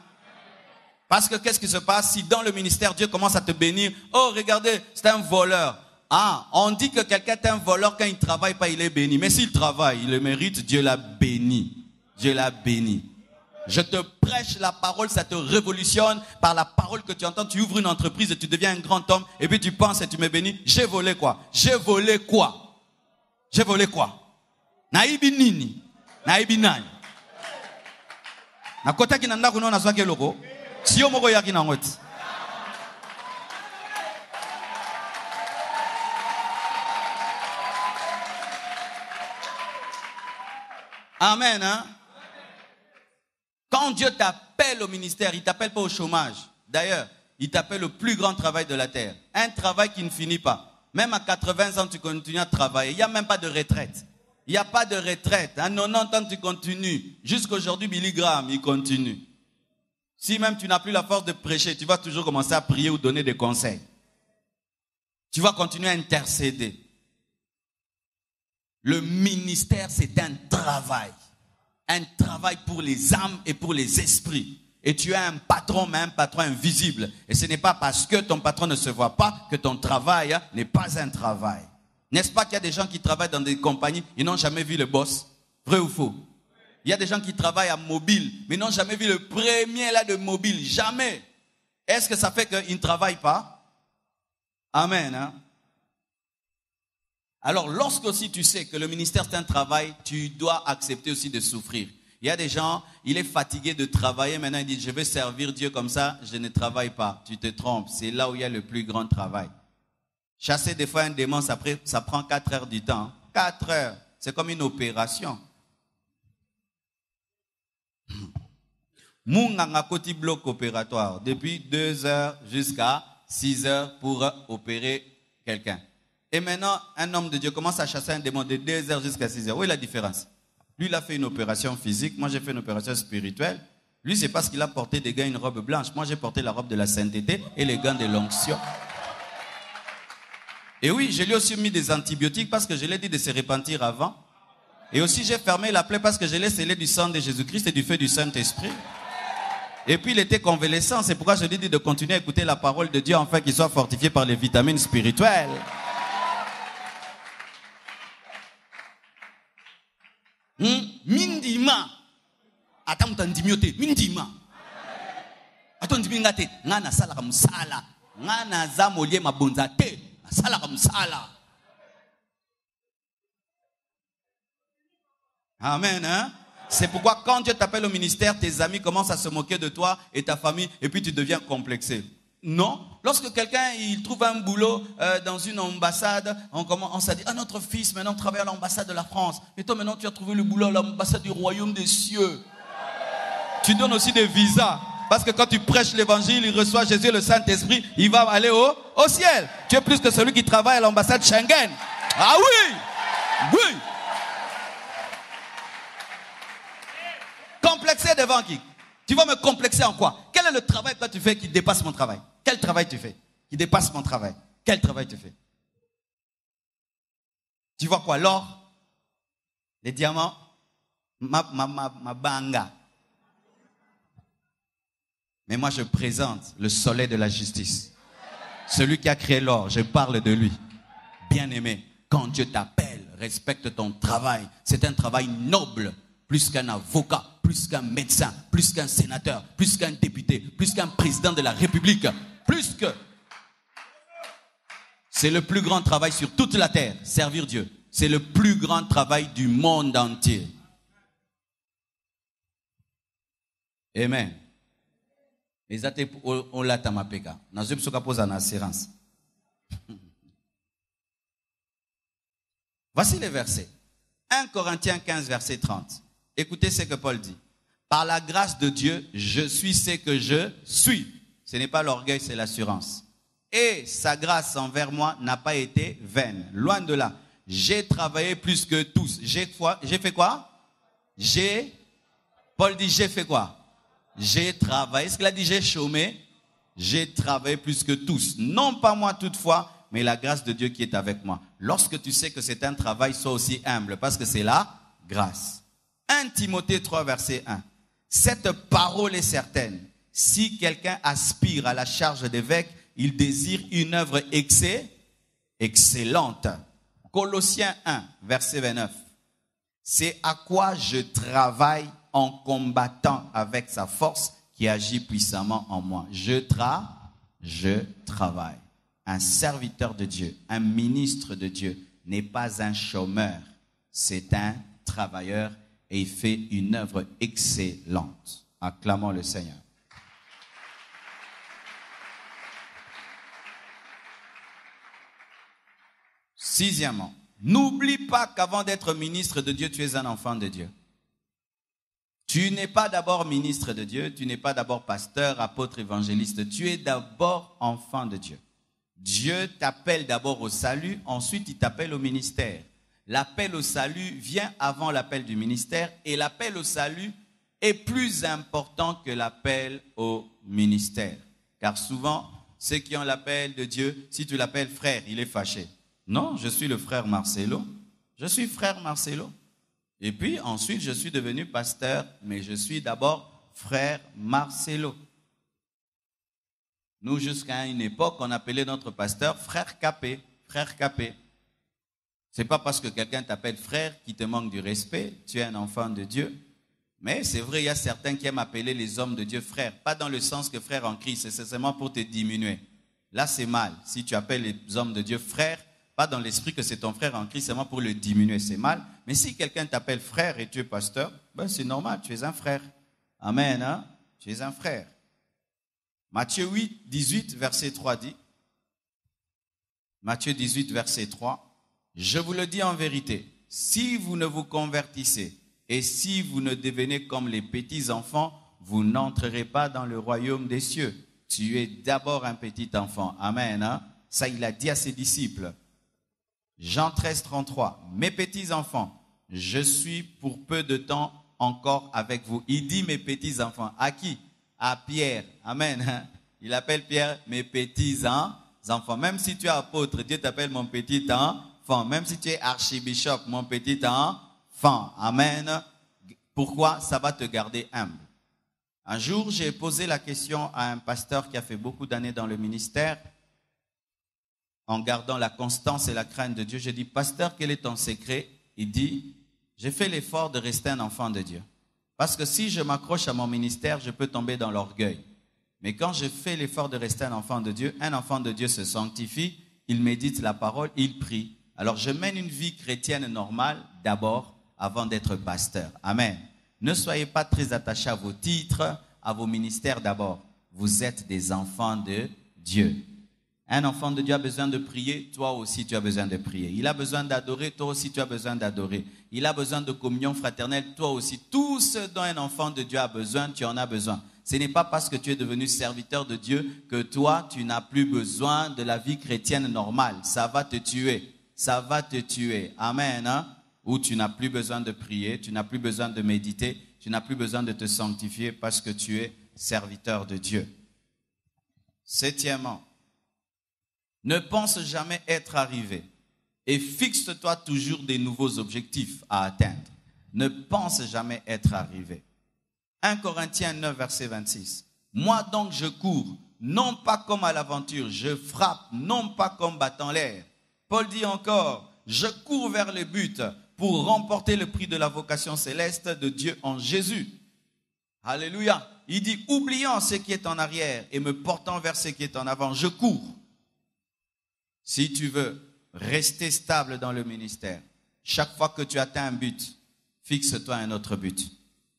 Parce que qu'est-ce qui se passe si dans le ministère, Dieu commence à te bénir? Oh, regardez, c'est un voleur. Ah, on dit que quelqu'un est un voleur quand il ne travaille pas, il est béni. Mais s'il travaille, il le mérite, Dieu l'a béni. Dieu l'a béni. Je te prêche la parole, ça te révolutionne. Par la parole que tu entends, tu ouvres une entreprise et tu deviens un grand homme. Et puis tu penses et tu me bénis. J'ai volé quoi? J'ai volé quoi? J'ai volé quoi? Naibi nini? Naibi nani? Na kota kinanda kuno na swake loko. Sio moko yaki na ngoti. Amen, hein? Quand Dieu t'appelle au ministère, il t'appelle pas au chômage. D'ailleurs, il t'appelle au plus grand travail de la terre. Un travail qui ne finit pas. Même à 80 ans, tu continues à travailler. Il n'y a même pas de retraite. Il n'y a pas de retraite. À 90 ans, tu continues. Jusqu'aujourd'hui, Billy Graham, il continue. Si même tu n'as plus la force de prêcher, tu vas toujours commencer à prier ou donner des conseils. Tu vas continuer à intercéder. Le ministère, c'est un travail. Un travail pour les âmes et pour les esprits. Et tu as un patron, mais un patron invisible. Et ce n'est pas parce que ton patron ne se voit pas que ton travail n'est pas un travail. N'est-ce pas qu'il y a des gens qui travaillent dans des compagnies, ils n'ont jamais vu le boss? Vrai ou faux? Il y a des gens qui travaillent à Mobile, mais n'ont jamais vu le premier là de Mobile. Jamais. Est-ce que ça fait qu'ils ne travaillent pas? Amen. Hein? Alors, lorsque aussi tu sais que le ministère c'est un travail, tu dois accepter aussi de souffrir. Il y a des gens, il est fatigué de travailler, maintenant il dit, je vais servir Dieu comme ça, je ne travaille pas. Tu te trompes, c'est là où il y a le plus grand travail. Chasser des fois un démon, ça prend 4 heures du temps. 4 heures, c'est comme une opération. Munganga koti bloc opératoire, depuis 2 heures jusqu'à 6 heures pour opérer quelqu'un. Et maintenant, un homme de Dieu commence à chasser un démon de 2 heures jusqu'à 6 heures. Où est la différence? Lui, il a fait une opération physique. Moi, j'ai fait une opération spirituelle. Lui, c'est parce qu'il a porté des gants, une robe blanche. Moi, j'ai porté la robe de la sainteté et les gants de l'onction. Et oui, je lui ai aussi mis des antibiotiques parce que je l'ai dit de se repentir avant. Et aussi, j'ai fermé la plaie parce que je l'ai scellé du sang de Jésus-Christ et du feu du Saint-Esprit. Et puis il était convalescent. C'est pourquoi je lui dis de continuer à écouter la parole de Dieu afin qu'il soit fortifié par les vitamines spirituelles. Mindima. Attends, t'as mindima. Attends, ndimingate. Ngana sala kamsala. Ngana zamolie mabonzate. Sala kamsala. Amen, hein? C'est pourquoi quand Dieu t'appelle au ministère, tes amis commencent à se moquer de toi et ta famille, et puis tu deviens complexé. Non. Lorsque quelqu'un il trouve un boulot dans une ambassade, on commence à dire, ah, notre fils maintenant travaille à l'ambassade de la France. Et toi maintenant tu as trouvé le boulot à l'ambassade du royaume des cieux. Tu donnes aussi des visas. Parce que quand tu prêches l'évangile, il reçoit Jésus et le Saint-Esprit, il va aller au ciel. Tu es plus que celui qui travaille à l'ambassade Schengen. Ah oui! Oui! Complexé devant qui? Tu vas me complexer en quoi? Quel est le travail que tu fais qui dépasse mon travail? Quel travail tu fais qui dépasse mon travail? Quel travail tu fais? Tu vois quoi? L'or? Les diamants? Ma banga. Mais moi je présente le soleil de la justice. Celui qui a créé l'or, je parle de lui. Bien-aimé, quand Dieu t'appelle, respecte ton travail. C'est un travail noble. Plus qu'un avocat, plus qu'un médecin, plus qu'un sénateur, plus qu'un député, plus qu'un président de la République, plus que... C'est le plus grand travail sur toute la terre, servir Dieu. C'est le plus grand travail du monde entier. Amen. Voici les versets. 1 Corinthiens 15, verset 30. Écoutez ce que Paul dit. Par la grâce de Dieu, je suis ce que je suis. Ce n'est pas l'orgueil, c'est l'assurance. Et sa grâce envers moi n'a pas été vaine. Loin de là. J'ai travaillé plus que tous. J'ai fait quoi? Paul dit j'ai fait quoi? J'ai travaillé. Est-ce qu'il a dit j'ai chômé? J'ai travaillé plus que tous. Non pas moi toutefois, mais la grâce de Dieu qui est avec moi. Lorsque tu sais que c'est un travail, sois aussi humble, parce que c'est la grâce. 1 Timothée 3, verset 1. Cette parole est certaine. Si quelqu'un aspire à la charge d'évêque, il désire une œuvre excellente. Colossiens 1, verset 29. C'est à quoi je travaille en combattant avec sa force qui agit puissamment en moi. Je travaille. Un serviteur de Dieu, un ministre de Dieu n'est pas un chômeur, c'est un travailleur et il fait une œuvre excellente. Acclamons le Seigneur. Sixièmement, n'oublie pas qu'avant d'être ministre de Dieu, tu es un enfant de Dieu. Tu n'es pas d'abord ministre de Dieu, tu n'es pas d'abord pasteur, apôtre, évangéliste, tu es d'abord enfant de Dieu. Dieu t'appelle d'abord au salut, ensuite il t'appelle au ministère. L'appel au salut vient avant l'appel du ministère et l'appel au salut est plus important que l'appel au ministère. Car souvent, ceux qui ont l'appel de Dieu, si tu l'appelles frère, il est fâché. Non, je suis le frère Marcelo. Je suis frère Marcelo. Et puis ensuite, je suis devenu pasteur, mais je suis d'abord frère Marcelo. Nous, jusqu'à une époque, on appelait notre pasteur frère Capé, frère Capé. C'est pas parce que quelqu'un t'appelle frère qui te manque du respect, tu es un enfant de Dieu. Mais c'est vrai, il y a certains qui aiment appeler les hommes de Dieu frères, pas dans le sens que frère en Christ, c'est seulement pour te diminuer. Là, c'est mal. Si tu appelles les hommes de Dieu frères, pas dans l'esprit que c'est ton frère en Christ, seulement pour le diminuer, c'est mal. Mais si quelqu'un t'appelle frère et tu es pasteur, ben c'est normal, tu es un frère. Amen, hein? Tu es un frère. Matthieu 8, 18, verset 3 dit, Matthieu 18, verset 3, je vous le dis en vérité, si vous ne vous convertissez et si vous ne devenez comme les petits enfants, vous n'entrerez pas dans le royaume des cieux. Tu es d'abord un petit enfant. Amen. Hein? Ça, il a dit à ses disciples. Jean 13, 33. Mes petits enfants, je suis pour peu de temps encore avec vous. Il dit mes petits enfants. À qui? À Pierre. Amen. Hein? Il appelle Pierre mes petits enfants. Même si tu es apôtre, Dieu t'appelle mon petit enfant. Même si tu es archibishop, mon petit enfant. Amen. Pourquoi? Ça va te garder humble. Un jour, j'ai posé la question à un pasteur qui a fait beaucoup d'années dans le ministère, en gardant la constance et la crainte de Dieu. J'ai dit, pasteur, quel est ton secret? Il dit, j'ai fait l'effort de rester un enfant de Dieu. Parce que si je m'accroche à mon ministère, je peux tomber dans l'orgueil. Mais quand je fais l'effort de rester un enfant de Dieu se sanctifie, il médite la parole, il prie. Alors je mène une vie chrétienne normale d'abord, avant d'être pasteur. Amen. Ne soyez pas très attachés à vos titres, à vos ministères d'abord. Vous êtes des enfants de Dieu. Un enfant de Dieu a besoin de prier, toi aussi tu as besoin de prier. Il a besoin d'adorer, toi aussi tu as besoin d'adorer. Il a besoin de communion fraternelle, toi aussi. Tout ce dont un enfant de Dieu a besoin, tu en as besoin. Ce n'est pas parce que tu es devenu serviteur de Dieu que toi, tu n'as plus besoin de la vie chrétienne normale. Ça va te tuer. Ça va te tuer. Amen. Hein? Ou tu n'as plus besoin de prier, tu n'as plus besoin de méditer, tu n'as plus besoin de te sanctifier parce que tu es serviteur de Dieu. Septièmement, ne pense jamais être arrivé et fixe-toi toujours des nouveaux objectifs à atteindre. Ne pense jamais être arrivé. 1 Corinthiens 9, verset 26. Moi donc je cours, non pas comme à l'aventure, je frappe, non pas comme battant l'air. Paul dit encore, je cours vers le but pour remporter le prix de la vocation céleste de Dieu en Jésus. Alléluia. Il dit, oubliant ce qui est en arrière et me portant vers ce qui est en avant, je cours. Si tu veux rester stable dans le ministère, chaque fois que tu atteins un but, fixe-toi un autre but.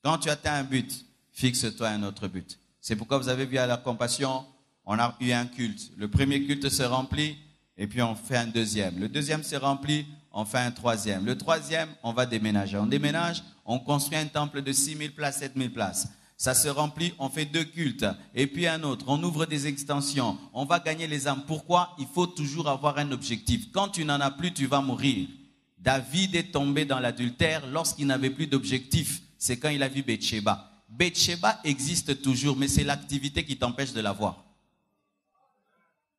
Quand tu atteins un but, fixe-toi un autre but. C'est pourquoi vous avez vu à la compassion, on a eu un culte. Le premier culte se remplit et puis on fait un deuxième. Le deuxième se remplit, on fait un troisième. Le troisième, on va déménager. On déménage, on construit un temple de 6 000 places, 7 000 places. Ça se remplit, on fait 2 cultes, et puis un autre, on ouvre des extensions, on va gagner les âmes. Pourquoi? Il faut toujours avoir un objectif. Quand tu n'en as plus, tu vas mourir. David est tombé dans l'adultère lorsqu'il n'avait plus d'objectif. C'est quand il a vu Bathsheba. Bathsheba existe toujours, mais c'est l'activité qui t'empêche de la voir.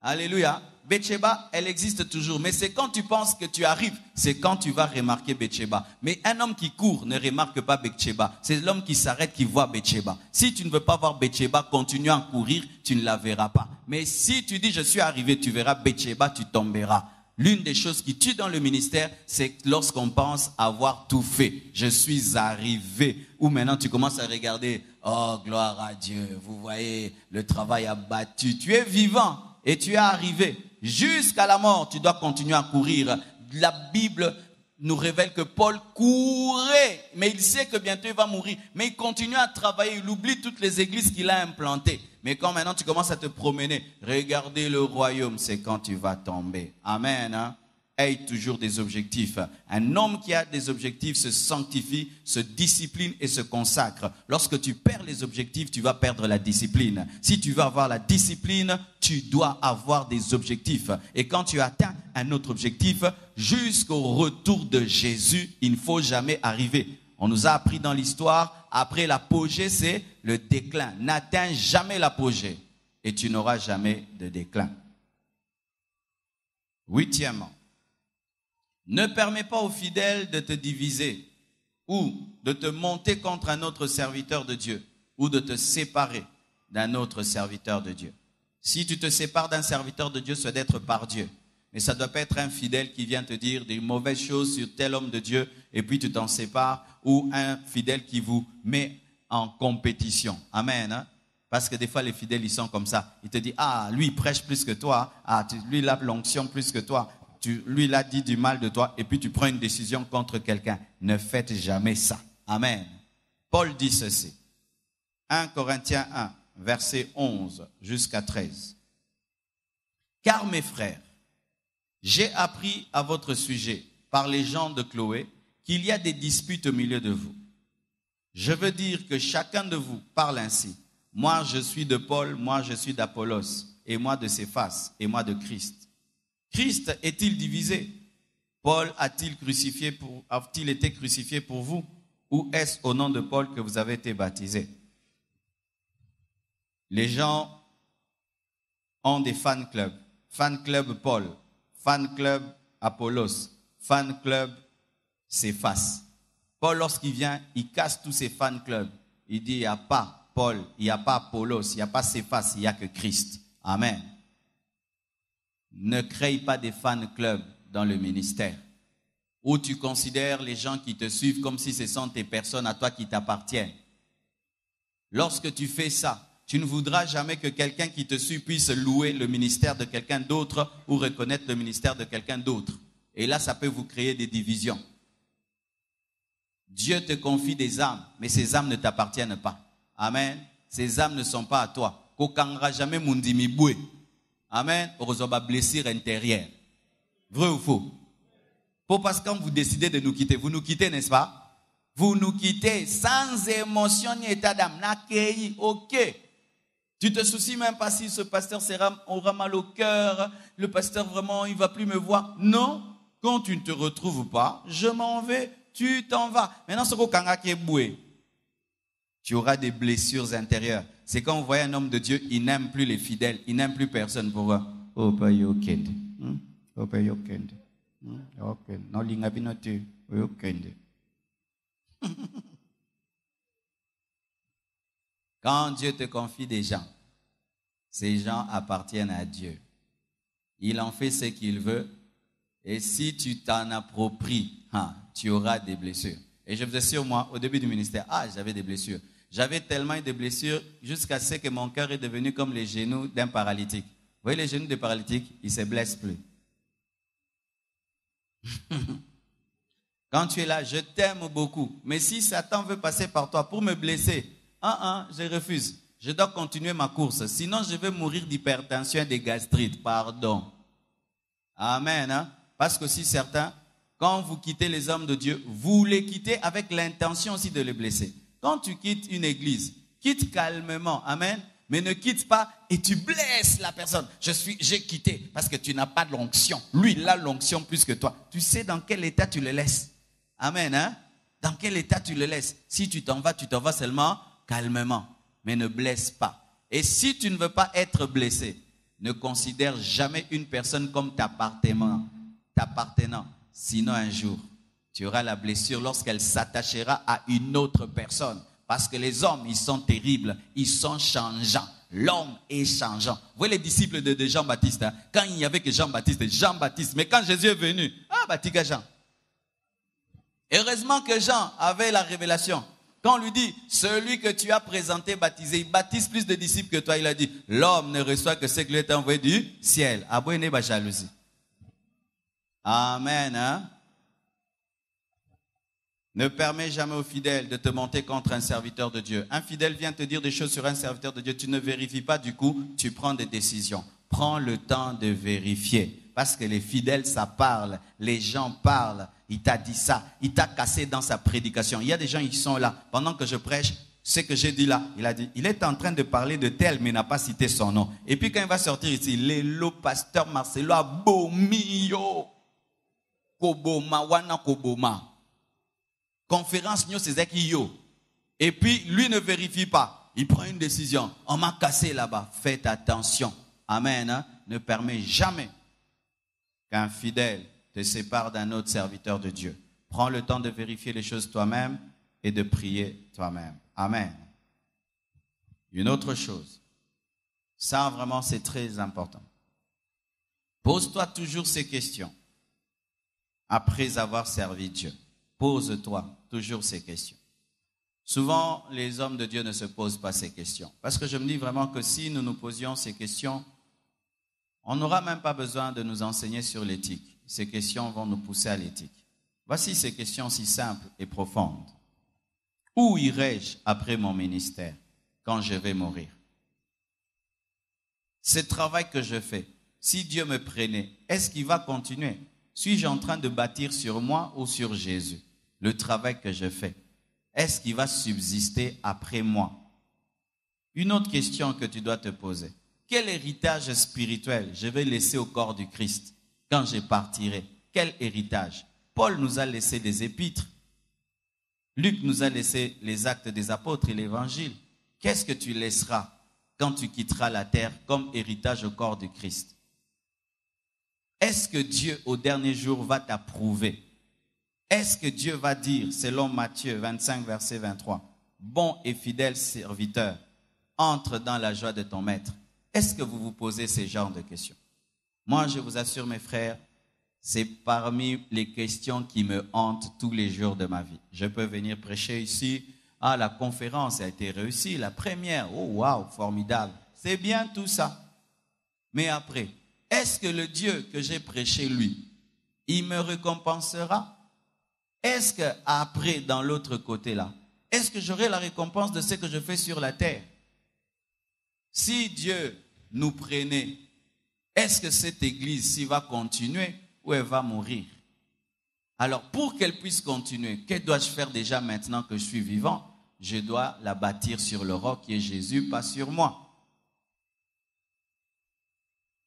Alléluia. Bathsheba, elle existe toujours. Mais c'est quand tu penses que tu arrives, c'est quand tu vas remarquer Bathsheba. Mais un homme qui court ne remarque pas Bathsheba. C'est l'homme qui s'arrête qui voit Bathsheba. Si tu ne veux pas voir Bathsheba, continue à courir, tu ne la verras pas. Mais si tu dis je suis arrivé, tu verras Bathsheba, tu tomberas. L'une des choses qui tue dans le ministère, c'est lorsqu'on pense avoir tout fait. Je suis arrivé. Ou maintenant tu commences à regarder, oh gloire à Dieu, vous voyez, le travail a battu. Tu es vivant et tu es arrivé. Jusqu'à la mort, tu dois continuer à courir. La Bible nous révèle que Paul courait, mais il sait que bientôt il va mourir. Mais il continue à travailler, il oublie toutes les églises qu'il a implantées. Mais quand maintenant tu commences à te promener, regarder le royaume, c'est quand tu vas tomber. Amen. Hein? Aie toujours des objectifs. Un homme qui a des objectifs se sanctifie, se discipline et se consacre. Lorsque tu perds les objectifs, tu vas perdre la discipline. Si tu veux avoir la discipline, tu dois avoir des objectifs. Et quand tu atteins un autre objectif, jusqu'au retour de Jésus, il ne faut jamais arriver. On nous a appris dans l'histoire, après l'apogée, c'est le déclin. N'atteins jamais l'apogée et tu n'auras jamais de déclin. Huitièmement, ne permets pas aux fidèles de te diviser ou de te monter contre un autre serviteur de Dieu ou de te séparer d'un autre serviteur de Dieu. Si tu te sépares d'un serviteur de Dieu, c'est d'être par Dieu. Mais ça ne doit pas être un fidèle qui vient te dire des mauvaises choses sur tel homme de Dieu et puis tu t'en sépares, ou un fidèle qui vous met en compétition. Amen. Hein? Parce que des fois, les fidèles, ils sont comme ça. Ils te disent, ah, lui, il prêche plus que toi. Ah, lui, il a l'onction plus que toi. Lui, il a dit du mal de toi. Et puis, tu prends une décision contre quelqu'un. Ne faites jamais ça. Amen. Paul dit ceci. 1 Corinthiens 1, verset 11 jusqu'à 13. Car mes frères, j'ai appris à votre sujet, par les gens de Chloé, qu'il y a des disputes au milieu de vous. Je veux dire que chacun de vous parle ainsi. Moi, je suis de Paul, moi, je suis d'Apollos, et moi de Céphas, et moi de Christ. Christ est-il divisé? Paul a-t-il été crucifié pour vous? Ou est-ce au nom de Paul que vous avez été baptisés? Les gens ont des fan clubs. Fan club Paul, fan club Apollos, fan club Céphas. Paul, lorsqu'il vient, il casse tous ces fan clubs. Il dit, il n'y a pas Paul, il n'y a pas Apollos, il n'y a pas Céphas, il n'y a que Christ. Amen. Ne crée pas des fan clubs dans le ministère où tu considères les gens qui te suivent comme si ce sont tes personnes à toi qui t'appartiennent. Lorsque tu fais ça, tu ne voudras jamais que quelqu'un qui te suit puisse louer le ministère de quelqu'un d'autre ou reconnaître le ministère de quelqu'un d'autre. Et là, ça peut vous créer des divisions. Dieu te confie des âmes, mais ces âmes ne t'appartiennent pas. Amen. Ces âmes ne sont pas à toi. Kokangera jamais mundimi boué. Amen. Orozoba blessure intérieure. Vrai ou faux? Pour parce que quand vous décidez de nous quitter, vous nous quittez, n'est-ce pas? Vous nous quittez sans émotion ni état d'âme. Nakei, ok. Tu te soucies même pas si ce pasteur aura mal au cœur, le pasteur vraiment, il va plus me voir. Non, quand tu ne te retrouves pas, je m'en vais, tu t'en vas. Maintenant, ce kanga qui est boué, tu auras des blessures intérieures. C'est quand vous voyez un homme de Dieu, il n'aime plus les fidèles, il n'aime plus personne pour voir. Oh, pas yokende. Oh, pas yokende. Ok, non, l'ingabinote, yokende. Quand Dieu te confie des gens, ces gens appartiennent à Dieu. Il en fait ce qu'il veut. Et si tu t'en appropries, tu auras des blessures. Et je vous assure, moi, au début du ministère, j'avais des blessures. J'avais tellement eu de blessures jusqu'à ce que mon cœur est devenu comme les genoux d'un paralytique. Vous voyez les genoux des paralytiques, ils ne se blessent plus. Quand tu es là, je t'aime beaucoup. Mais si Satan veut passer par toi pour me blesser, je refuse. Je dois continuer ma course. Sinon, je vais mourir d'hypertension et de gastrite. Pardon. Amen. Hein? Parce que si certains, quand vous quittez les hommes de Dieu, vous les quittez avec l'intention aussi de les blesser. Quand tu quittes une église, quitte calmement. Amen. Mais ne quitte pas et tu blesses la personne. J'ai quitté parce que tu n'as pas de l'onction. Lui, il a l'onction plus que toi. Tu sais dans quel état tu le laisses. Amen. Hein? Dans quel état tu le laisses. Si tu t'en vas seulement calmement. Mais ne blesse pas. Et si tu ne veux pas être blessé, ne considère jamais une personne comme t'appartenant. Sinon un jour, tu auras la blessure lorsqu'elle s'attachera à une autre personne. Parce que les hommes, ils sont terribles, ils sont changeants. L'homme est changeant. Vous voyez les disciples de Jean-Baptiste, hein? Quand il n'y avait que Jean-Baptiste, mais quand Jésus est venu, Baptiste Jean. Heureusement que Jean avait la révélation. Quand on lui dit, celui que tu as présenté baptisé, il baptise plus de disciples que toi, il a dit, l'homme ne reçoit que ce qui lui est envoyé du ciel. Abonné ba jalousie. Amen. Hein? Ne permets jamais aux fidèles de te monter contre un serviteur de Dieu. Un fidèle vient te dire des choses sur un serviteur de Dieu. Tu ne vérifies pas, du coup, tu prends des décisions. Prends le temps de vérifier. Parce que les fidèles, ça parle. Les gens parlent. Il t'a dit ça. Il t'a cassé dans sa prédication. Il y a des gens qui sont là. Pendant que je prêche, ce que j'ai dit là, il a dit, il est en train de parler de tel, mais il n'a pas cité son nom. Et puis quand il va sortir ici, le pasteur Marcelo Abomio. Koboma, wana Koboma. Conférence Nyo Sezeki Yo. Et puis, lui ne vérifie pas. Il prend une décision. On m'a cassé là-bas. Faites attention. Amen. Hein? Ne permets jamais qu'un fidèle te sépare d'un autre serviteur de Dieu. Prends le temps de vérifier les choses toi-même et de prier toi-même. Amen. Une autre chose. Ça, vraiment, c'est très important. Pose-toi toujours ces questions. Après avoir servi Dieu. Pose-toi toujours ces questions. Souvent, les hommes de Dieu ne se posent pas ces questions. Parce que je me dis vraiment que si nous nous posions ces questions, on n'aura même pas besoin de nous enseigner sur l'éthique. Ces questions vont nous pousser à l'éthique. Voici ces questions si simples et profondes. Où irai-je après mon ministère quand je vais mourir? Ce travail que je fais, si Dieu me prenait, est-ce qu'il va continuer? Suis-je en train de bâtir sur moi ou sur Jésus? Le travail que je fais, est-ce qu'il va subsister après moi? Une autre question que tu dois te poser. Quel héritage spirituel je vais laisser au corps du Christ quand je partirai? Quel héritage? Paul nous a laissé des épîtres. Luc nous a laissé les actes des apôtres et l'évangile. Qu'est-ce que tu laisseras quand tu quitteras la terre comme héritage au corps du Christ? Est-ce que Dieu, au dernier jour, va t'approuver? Est-ce que Dieu va dire, selon Matthieu 25, verset 23, « Bon et fidèle serviteur, entre dans la joie de ton maître. Est-ce que vous vous posez ces genres de questions? Moi, je vous assure, mes frères, c'est parmi les questions qui me hantent tous les jours de ma vie. Je peux venir prêcher ici. Ah, la conférence a été réussie, la première. Oh, waouh, formidable. C'est bien tout ça. Mais après, est-ce que le Dieu que j'ai prêché, lui, il me récompensera? Est-ce qu'après, dans l'autre côté là, est-ce que j'aurai la récompense de ce que je fais sur la terre? Si Dieu nous prenait, est-ce que cette église-ci va continuer ou elle va mourir? Alors, pour qu'elle puisse continuer, que dois-je faire déjà maintenant que je suis vivant? Je dois la bâtir sur le roc qui est Jésus, pas sur moi.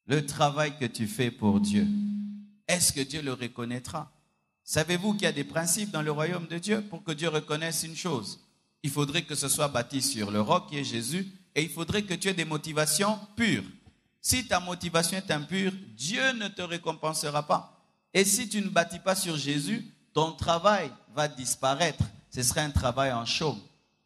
Le travail que tu fais pour Dieu, est-ce que Dieu le reconnaîtra? Savez-vous qu'il y a des principes dans le royaume de Dieu pour que Dieu reconnaisse une chose? Il faudrait que ce soit bâti sur le roc qui est Jésus et il faudrait que tu aies des motivations pures. Si ta motivation est impure, Dieu ne te récompensera pas. Et si tu ne bâtis pas sur Jésus, ton travail va disparaître. Ce serait un travail en chaume.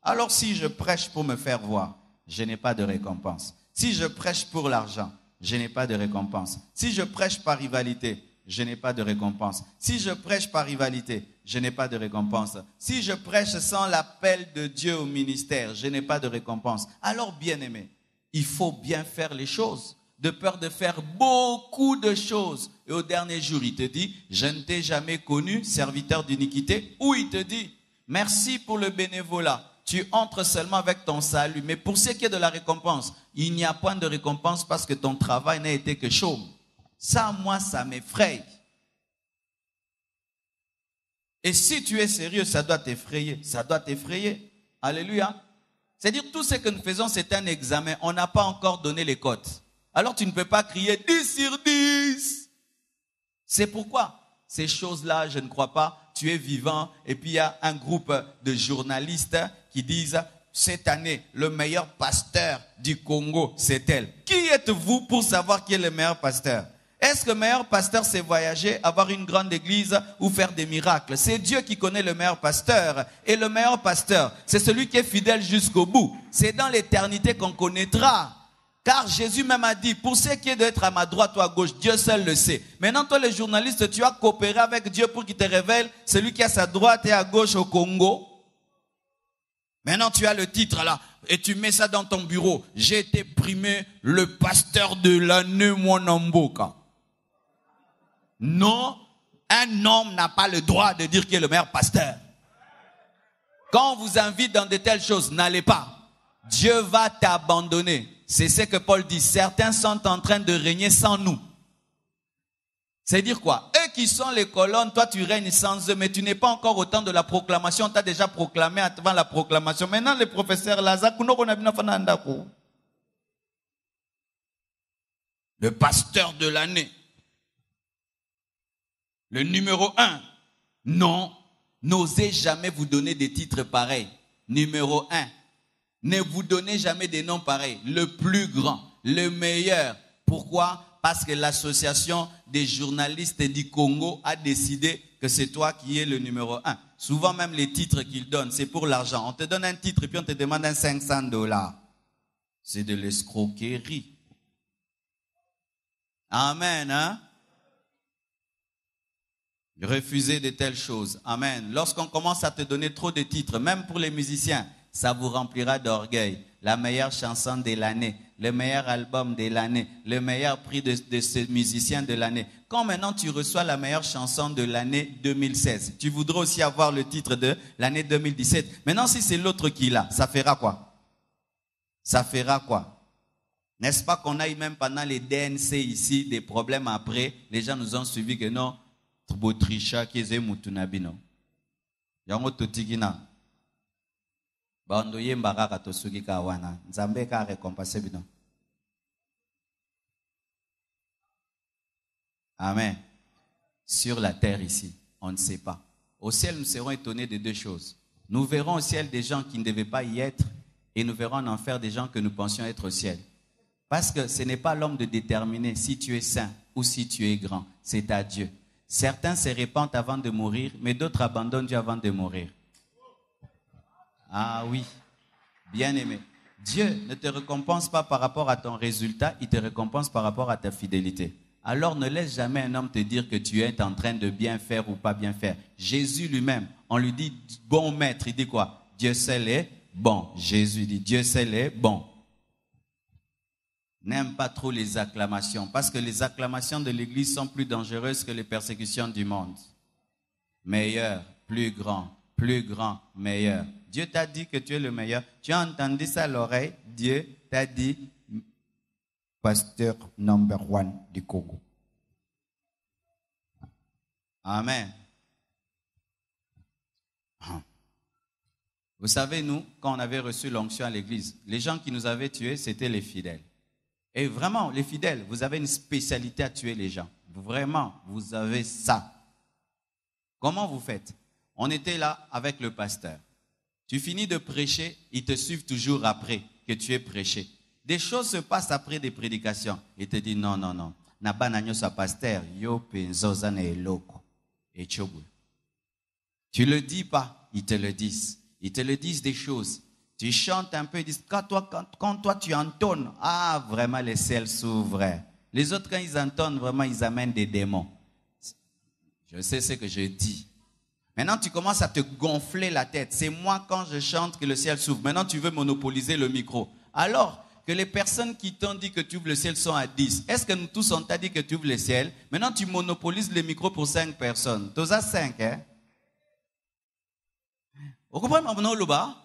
Alors si je prêche pour me faire voir, je n'ai pas de récompense. Si je prêche pour l'argent, je n'ai pas de récompense. Si je prêche par rivalité, je n'ai pas de récompense. Si je prêche par rivalité, je n'ai pas de récompense. Si je prêche sans l'appel de Dieu au ministère, je n'ai pas de récompense. Alors, bien-aimé, il faut bien faire les choses, de peur de faire beaucoup de choses. Et au dernier jour, il te dit, je ne t'ai jamais connu, serviteur d'iniquité. Ou il te dit, merci pour le bénévolat. Tu entres seulement avec ton salut. Mais pour ce qui est de la récompense, il n'y a point de récompense parce que ton travail n'a été que chaume. Ça, moi, ça m'effraie. Et si tu es sérieux, ça doit t'effrayer. Ça doit t'effrayer. Alléluia. C'est-à-dire, tout ce que nous faisons, c'est un examen. On n'a pas encore donné les cotes. Alors, tu ne peux pas crier 10 sur 10. C'est pourquoi ces choses-là, je ne crois pas. Tu es vivant. Et puis, il y a un groupe de journalistes qui disent, cette année, le meilleur pasteur du Congo, c'est elle. Qui êtes-vous pour savoir qui est le meilleur pasteur? Est-ce que le meilleur pasteur, c'est voyager, avoir une grande église ou faire des miracles? C'est Dieu qui connaît le meilleur pasteur. Et le meilleur pasteur, c'est celui qui est fidèle jusqu'au bout. C'est dans l'éternité qu'on connaîtra. Car Jésus même a dit, pour ce qui est d'être à ma droite ou à gauche, Dieu seul le sait. Maintenant, toi, les journalistes, tu as coopéré avec Dieu pour qu'il te révèle celui qui est à sa droite et à gauche au Congo. Maintenant, tu as le titre là, et tu mets ça dans ton bureau. J'ai été primé le pasteur de l'année Mwanamboka. Non, un homme n'a pas le droit de dire qu'il est le meilleur pasteur. Quand on vous invite dans de telles choses, n'allez pas. Dieu va t'abandonner. C'est ce que Paul dit. Certains sont en train de régner sans nous. C'est dire quoi? Eux qui sont les colonnes, toi tu règnes sans eux, mais tu n'es pas encore au temps de la proclamation. On t'a déjà proclamé avant la proclamation. Maintenant, les professeurs Lazare, le pasteur de l'année. Le numéro 1. Non, n'osez jamais vous donner des titres pareils. Numéro 1. Ne vous donnez jamais des noms pareils. Le plus grand, le meilleur. Pourquoi? Parce que l'association des journalistes du Congo a décidé que c'est toi qui es le numéro 1. Souvent même les titres qu'ils donnent, c'est pour l'argent. On te donne un titre et puis on te demande un $500. C'est de l'escroquerie. Amen, hein? Refusez de telles choses. Amen. Lorsqu'on commence à te donner trop de titres, même pour les musiciens, ça vous remplira d'orgueil. La meilleure chanson de l'année, le meilleur album de l'année, le meilleur prix de ce musicien de l'année. Quand maintenant tu reçois la meilleure chanson de l'année 2016, tu voudrais aussi avoir le titre de l'année 2017. Maintenant, si c'est l'autre qui l'a, ça fera quoi? Ça fera quoi? N'est-ce pas qu'on a eu même pendant les DNC ici des problèmes après? Les gens nous ont suivi que non, Trisha qui est Moutunabino. Yango Totigina. Amen. Sur la terre ici, on ne sait pas. Au ciel, nous serons étonnés de deux choses. Nous verrons au ciel des gens qui ne devaient pas y être et nous verrons en enfer des gens que nous pensions être au ciel. Parce que ce n'est pas l'homme de déterminer si tu es saint ou si tu es grand. C'est à Dieu. Certains se répandent avant de mourir, mais d'autres abandonnent Dieu avant de mourir. Ah oui, bien aimé. Dieu ne te récompense pas par rapport à ton résultat, il te récompense par rapport à ta fidélité. Alors ne laisse jamais un homme te dire que tu es en train de bien faire ou pas bien faire. Jésus lui-même, on lui dit bon maître, il dit quoi? Dieu seul est bon. Jésus dit Dieu seul est bon. N'aime pas trop les acclamations, parce que les acclamations de l'Église sont plus dangereuses que les persécutions du monde. Meilleur, plus grand, meilleur. Dieu t'a dit que tu es le meilleur. Tu as entendu ça à l'oreille? Dieu t'a dit pasteur number 1 du Congo. Amen. Vous savez, nous, quand on avait reçu l'onction à l'église, les gens qui nous avaient tués, c'était les fidèles. Et vraiment, les fidèles, vous avez une spécialité à tuer les gens. Vraiment, vous avez ça. Comment vous faites? On était là avec le pasteur. Tu finis de prêcher, ils te suivent toujours après que tu aies prêché. Des choses se passent après des prédications. Ils te disent non. Nabananyo sa pasteur, yo penzozane eloko. Et chobu. Tu le dis pas, ils te le disent. Ils te le disent des choses. Tu chantes un peu, ils disent, quand toi tu entonnes, ah vraiment les ciels s'ouvrent. Les autres quand ils entonnent, vraiment ils amènent des démons. Je sais ce que je dis. Maintenant tu commences à te gonfler la tête. C'est moi quand je chante que le ciel s'ouvre. Maintenant tu veux monopoliser le micro. Alors que les personnes qui t'ont dit que tu ouvres le ciel sont à 10. Est-ce que nous tous on t'a dit que tu ouvres le ciel? Maintenant tu monopolises le micro pour 5 personnes. Tu as 5, hein? Vous comprenez mon Louba?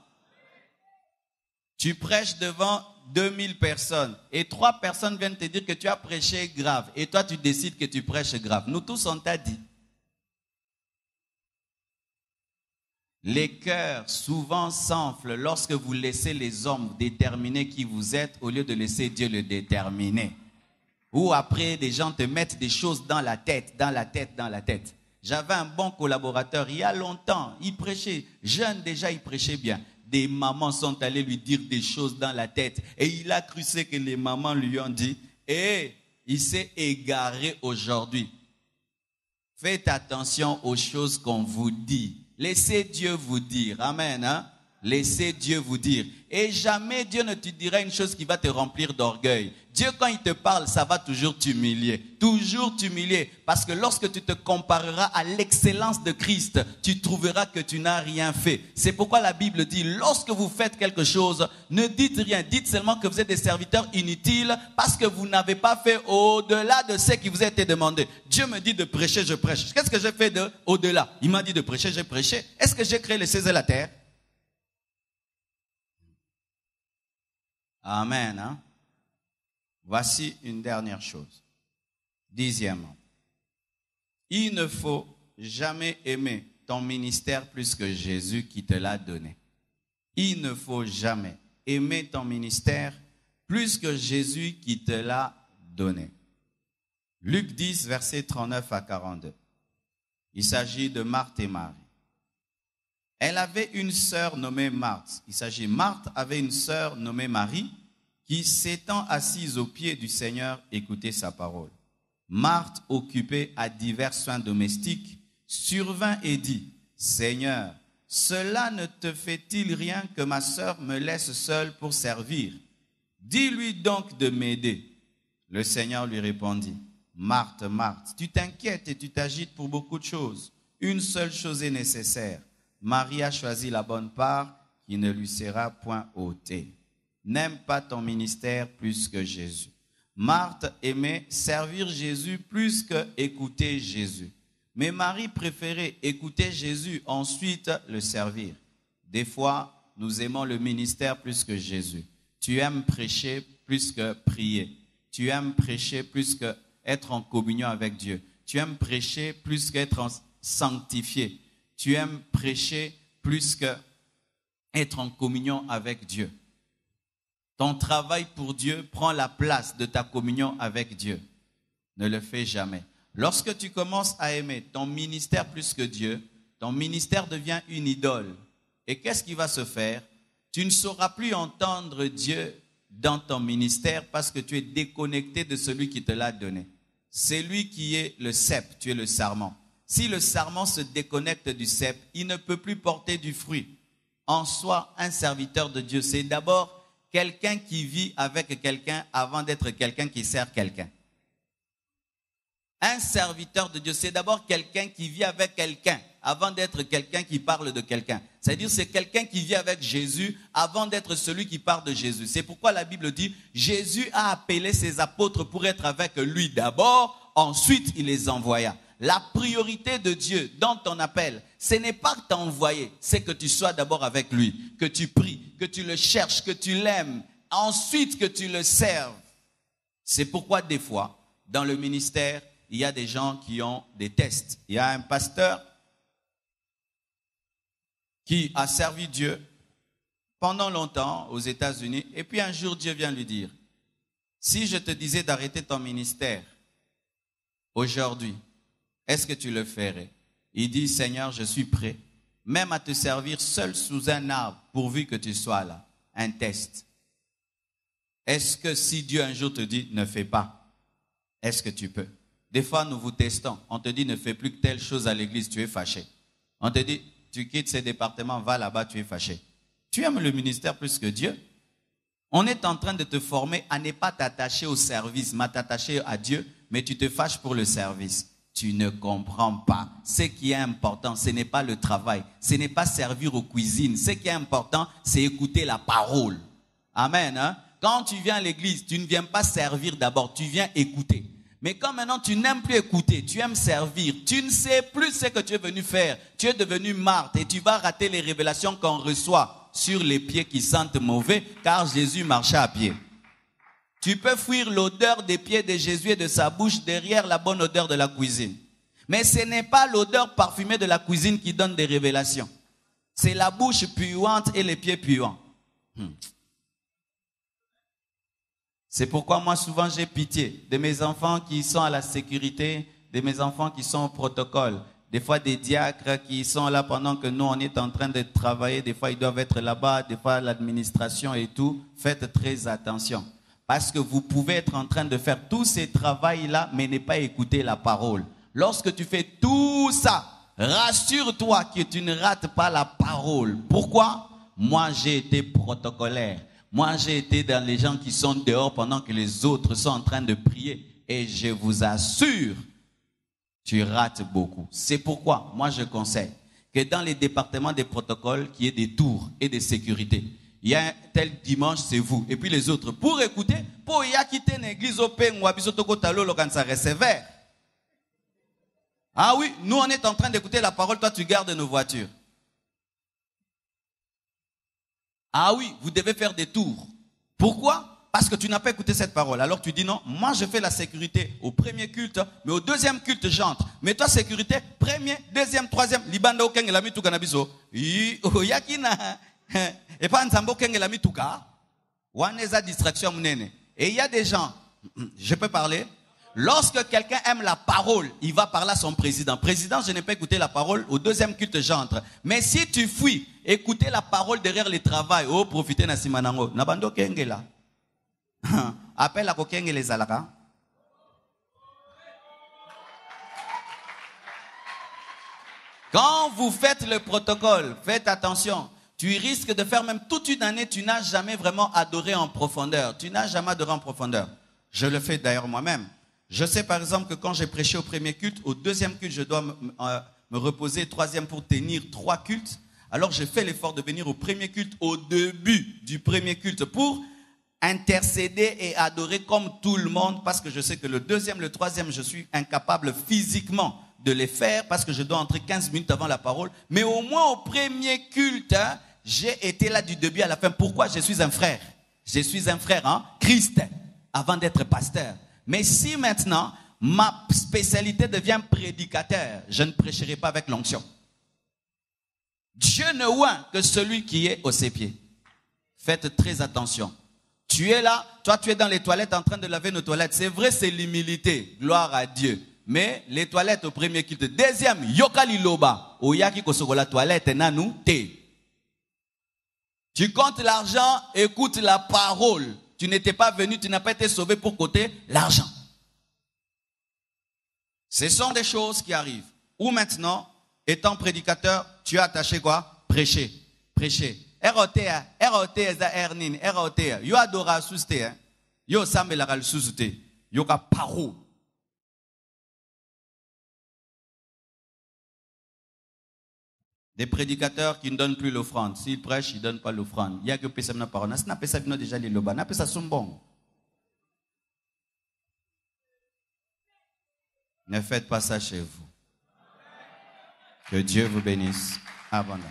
Tu prêches devant 2000 personnes et 3 personnes viennent te dire que tu as prêché grave et toi tu décides que tu prêches grave. Nous tous on t'a dit. Les cœurs souvent s'enflent lorsque vous laissez les hommes déterminer qui vous êtes au lieu de laisser Dieu le déterminer. Ou après des gens te mettent des choses dans la tête. J'avais un bon collaborateur il y a longtemps, il prêchait, jeune déjà, il prêchait bien. Des mamans sont allées lui dire des choses dans la tête et il a cru ce que les mamans lui ont dit et il s'est égaré aujourd'hui. Faites attention aux choses qu'on vous dit. Laissez Dieu vous dire. Amen. Hein? Laissez Dieu vous dire. Et jamais Dieu ne te dira une chose qui va te remplir d'orgueil. Dieu, quand il te parle, ça va toujours t'humilier. Toujours t'humilier. Parce que lorsque tu te compareras à l'excellence de Christ, tu trouveras que tu n'as rien fait. C'est pourquoi la Bible dit, lorsque vous faites quelque chose, ne dites rien. Dites seulement que vous êtes des serviteurs inutiles parce que vous n'avez pas fait au-delà de ce qui vous a été demandé. Dieu me dit de prêcher, je prêche. Qu'est-ce que j'ai fait au-delà? Il m'a dit de prêcher, j'ai prêché. Est-ce que j'ai créé les cieux et la terre? Amen. Hein? Voici une dernière chose. 10e. Il ne faut jamais aimer ton ministère plus que Jésus qui te l'a donné. Il ne faut jamais aimer ton ministère plus que Jésus qui te l'a donné. Luc 10, versets 39 à 42. Il s'agit de Marthe et Marie. Elle avait une sœur nommée Marthe. Marthe avait une sœur nommée Marie qui, s'étant assise aux pieds du Seigneur, écoutait sa parole. Marthe, occupée à divers soins domestiques, survint et dit, « Seigneur, cela ne te fait-il rien que ma sœur me laisse seule pour servir? Dis-lui donc de m'aider. » Le Seigneur lui répondit, « Marthe, Marthe, tu t'inquiètes et tu t'agites pour beaucoup de choses. Une seule chose est nécessaire. Marie a choisi la bonne part qui ne lui sera point ôtée. N'aime pas ton ministère plus que Jésus. » Marthe aimait servir Jésus plus que écouter Jésus. Mais Marie préférait écouter Jésus, ensuite le servir. Des fois, nous aimons le ministère plus que Jésus. Tu aimes prêcher plus que prier. Tu aimes prêcher plus que être en communion avec Dieu. Tu aimes prêcher plus qu'être sanctifié. Tu aimes prêcher plus que être en communion avec Dieu. Ton travail pour Dieu prend la place de ta communion avec Dieu. Ne le fais jamais. Lorsque tu commences à aimer ton ministère plus que Dieu, ton ministère devient une idole. Et qu'est-ce qui va se faire? Tu ne sauras plus entendre Dieu dans ton ministère parce que tu es déconnecté de celui qui te l'a donné. C'est lui qui est le cep, tu es le sarment. Si le sarment se déconnecte du cep, il ne peut plus porter du fruit. En soi, un serviteur de Dieu, c'est d'abord quelqu'un qui vit avec quelqu'un avant d'être quelqu'un qui sert quelqu'un. Un serviteur de Dieu, c'est d'abord quelqu'un qui vit avec quelqu'un avant d'être quelqu'un qui parle de quelqu'un. C'est-à-dire c'est quelqu'un qui vit avec Jésus avant d'être celui qui parle de Jésus. C'est pourquoi la Bible dit, Jésus a appelé ses apôtres pour être avec lui d'abord, ensuite il les envoya. La priorité de Dieu dans ton appel, ce n'est pas t'envoyer, c'est que tu sois d'abord avec lui, que tu pries, que tu le cherches, que tu l'aimes, ensuite que tu le serves. C'est pourquoi des fois, dans le ministère, il y a des gens qui ont des tests. Il y a un pasteur qui a servi Dieu pendant longtemps aux États-Unis, et puis un jour Dieu vient lui dire, si je te disais d'arrêter ton ministère aujourd'hui, est-ce que tu le ferais? Il dit, Seigneur, je suis prêt, même à te servir seul sous un arbre, pourvu que tu sois là. Un test. Est-ce que si Dieu un jour te dit, ne fais pas, est-ce que tu peux? Des fois, nous vous testons. On te dit, ne fais plus que telle chose à l'église, tu es fâché. On te dit, tu quittes ces départements, va là-bas, tu es fâché. Tu aimes le ministère plus que Dieu. On est en train de te former à ne pas t'attacher au service, mais à t'attacher à Dieu, mais tu te fâches pour le service. Tu ne comprends pas. Ce qui est important, ce n'est pas le travail. Ce n'est pas servir aux cuisines. Ce qui est important, c'est écouter la parole. Amen. Hein? Quand tu viens à l'église, tu ne viens pas servir d'abord, tu viens écouter. Mais quand maintenant tu n'aimes plus écouter, tu aimes servir, tu ne sais plus ce que tu es venu faire. Tu es devenu Marthe et tu vas rater les révélations qu'on reçoit sur les pieds qui sentent mauvais, car Jésus marchait à pied. Tu peux fuir l'odeur des pieds de Jésus et de sa bouche derrière la bonne odeur de la cuisine. Mais ce n'est pas l'odeur parfumée de la cuisine qui donne des révélations. C'est la bouche puante et les pieds puants. C'est pourquoi moi souvent j'ai pitié de mes enfants qui sont à la sécurité, de mes enfants qui sont au protocole. Des fois des diacres qui sont là pendant que nous on est en train de travailler. Des fois ils doivent être là-bas, des fois l'administration et tout. Faites très attention. Parce que vous pouvez être en train de faire tous ces travails-là, mais ne pas écouter la parole. Lorsque tu fais tout ça, rassure-toi que tu ne rates pas la parole. Pourquoi? Moi, j'ai été protocolaire. Moi, j'ai été dans les gens qui sont dehors pendant que les autres sont en train de prier. Et je vous assure, tu rates beaucoup. C'est pourquoi, moi, je conseille que dans les départements des protocoles, qu'il y ait des tours et des sécurités. Il y a un tel dimanche, c'est vous. Et puis les autres, pour écouter, pour y quitter l'église au pain ou à bisotokotalo, quand ça sévère. Ah oui, nous on est en train d'écouter la parole, toi tu gardes nos voitures. Ah oui, vous devez faire des tours. Pourquoi? Parce que tu n'as pas écouté cette parole. Alors tu dis non, moi je fais la sécurité au premier culte, mais au deuxième culte j'entre. Mais toi sécurité, premier, deuxième, troisième, libanda okeng la mitu kanabiso. Yakina. Et pas un kenge la mituka. Waneza distraction munene. Et il y a des gens, je peux parler. Lorsque quelqu'un aime la parole, il va parler à son président. Président, je n'ai pas écouté la parole. Au deuxième culte, j'entre. Mais si tu fuis, écouter la parole derrière le travail, oh, profitez na simanango. Nabando kenge la. Appelle à kokenge les alaka. Quand vous faites le protocole, faites attention. Tu risques de faire même toute une année, tu n'as jamais vraiment adoré en profondeur. Tu n'as jamais adoré en profondeur. Je le fais d'ailleurs moi-même. Je sais par exemple que quand j'ai prêché au premier culte, au deuxième culte, je dois me reposer, troisième pour tenir 3 cultes. Alors je fais l'effort de venir au premier culte, au début du premier culte, pour intercéder et adorer comme tout le monde, parce que je sais que le deuxième, le troisième, je suis incapable physiquement de les faire, parce que je dois entrer 15 minutes avant la parole. Mais au moins au premier culte, hein, j'ai été là du début à la fin. Pourquoi? Je suis un frère. Je suis un frère en Christ, avant d'être pasteur. Mais si maintenant, ma spécialité devient prédicateur, je ne prêcherai pas avec l'onction. Dieu ne oint que celui qui est au ses pieds. Faites très attention. Tu es là, toi tu es dans les toilettes en train de laver nos toilettes. C'est vrai, c'est l'humilité. Gloire à Dieu. Mais les toilettes au premier culte. Deuxième, yokali loba. Oyaki kosogola toilette nanu te. Tu comptes l'argent, écoute la parole. Tu n'étais pas venu, tu n'as pas été sauvé pour côté l'argent. Ce sont des choses qui arrivent. Ou maintenant, étant prédicateur, tu as attaché quoi? Prêcher. Prêcher. erote eza ernin, erote. Yo adora suste, yo sambela suste, yo ka paro. Des prédicateurs qui ne donnent plus l'offrande. S'ils prêchent, ils ne donnent pas l'offrande. Il y a que personne n'a parole. N'a pas ça déjà les loba, n'a pas ça son bon. Ne faites pas ça chez vous. Que Dieu vous bénisse abondamment.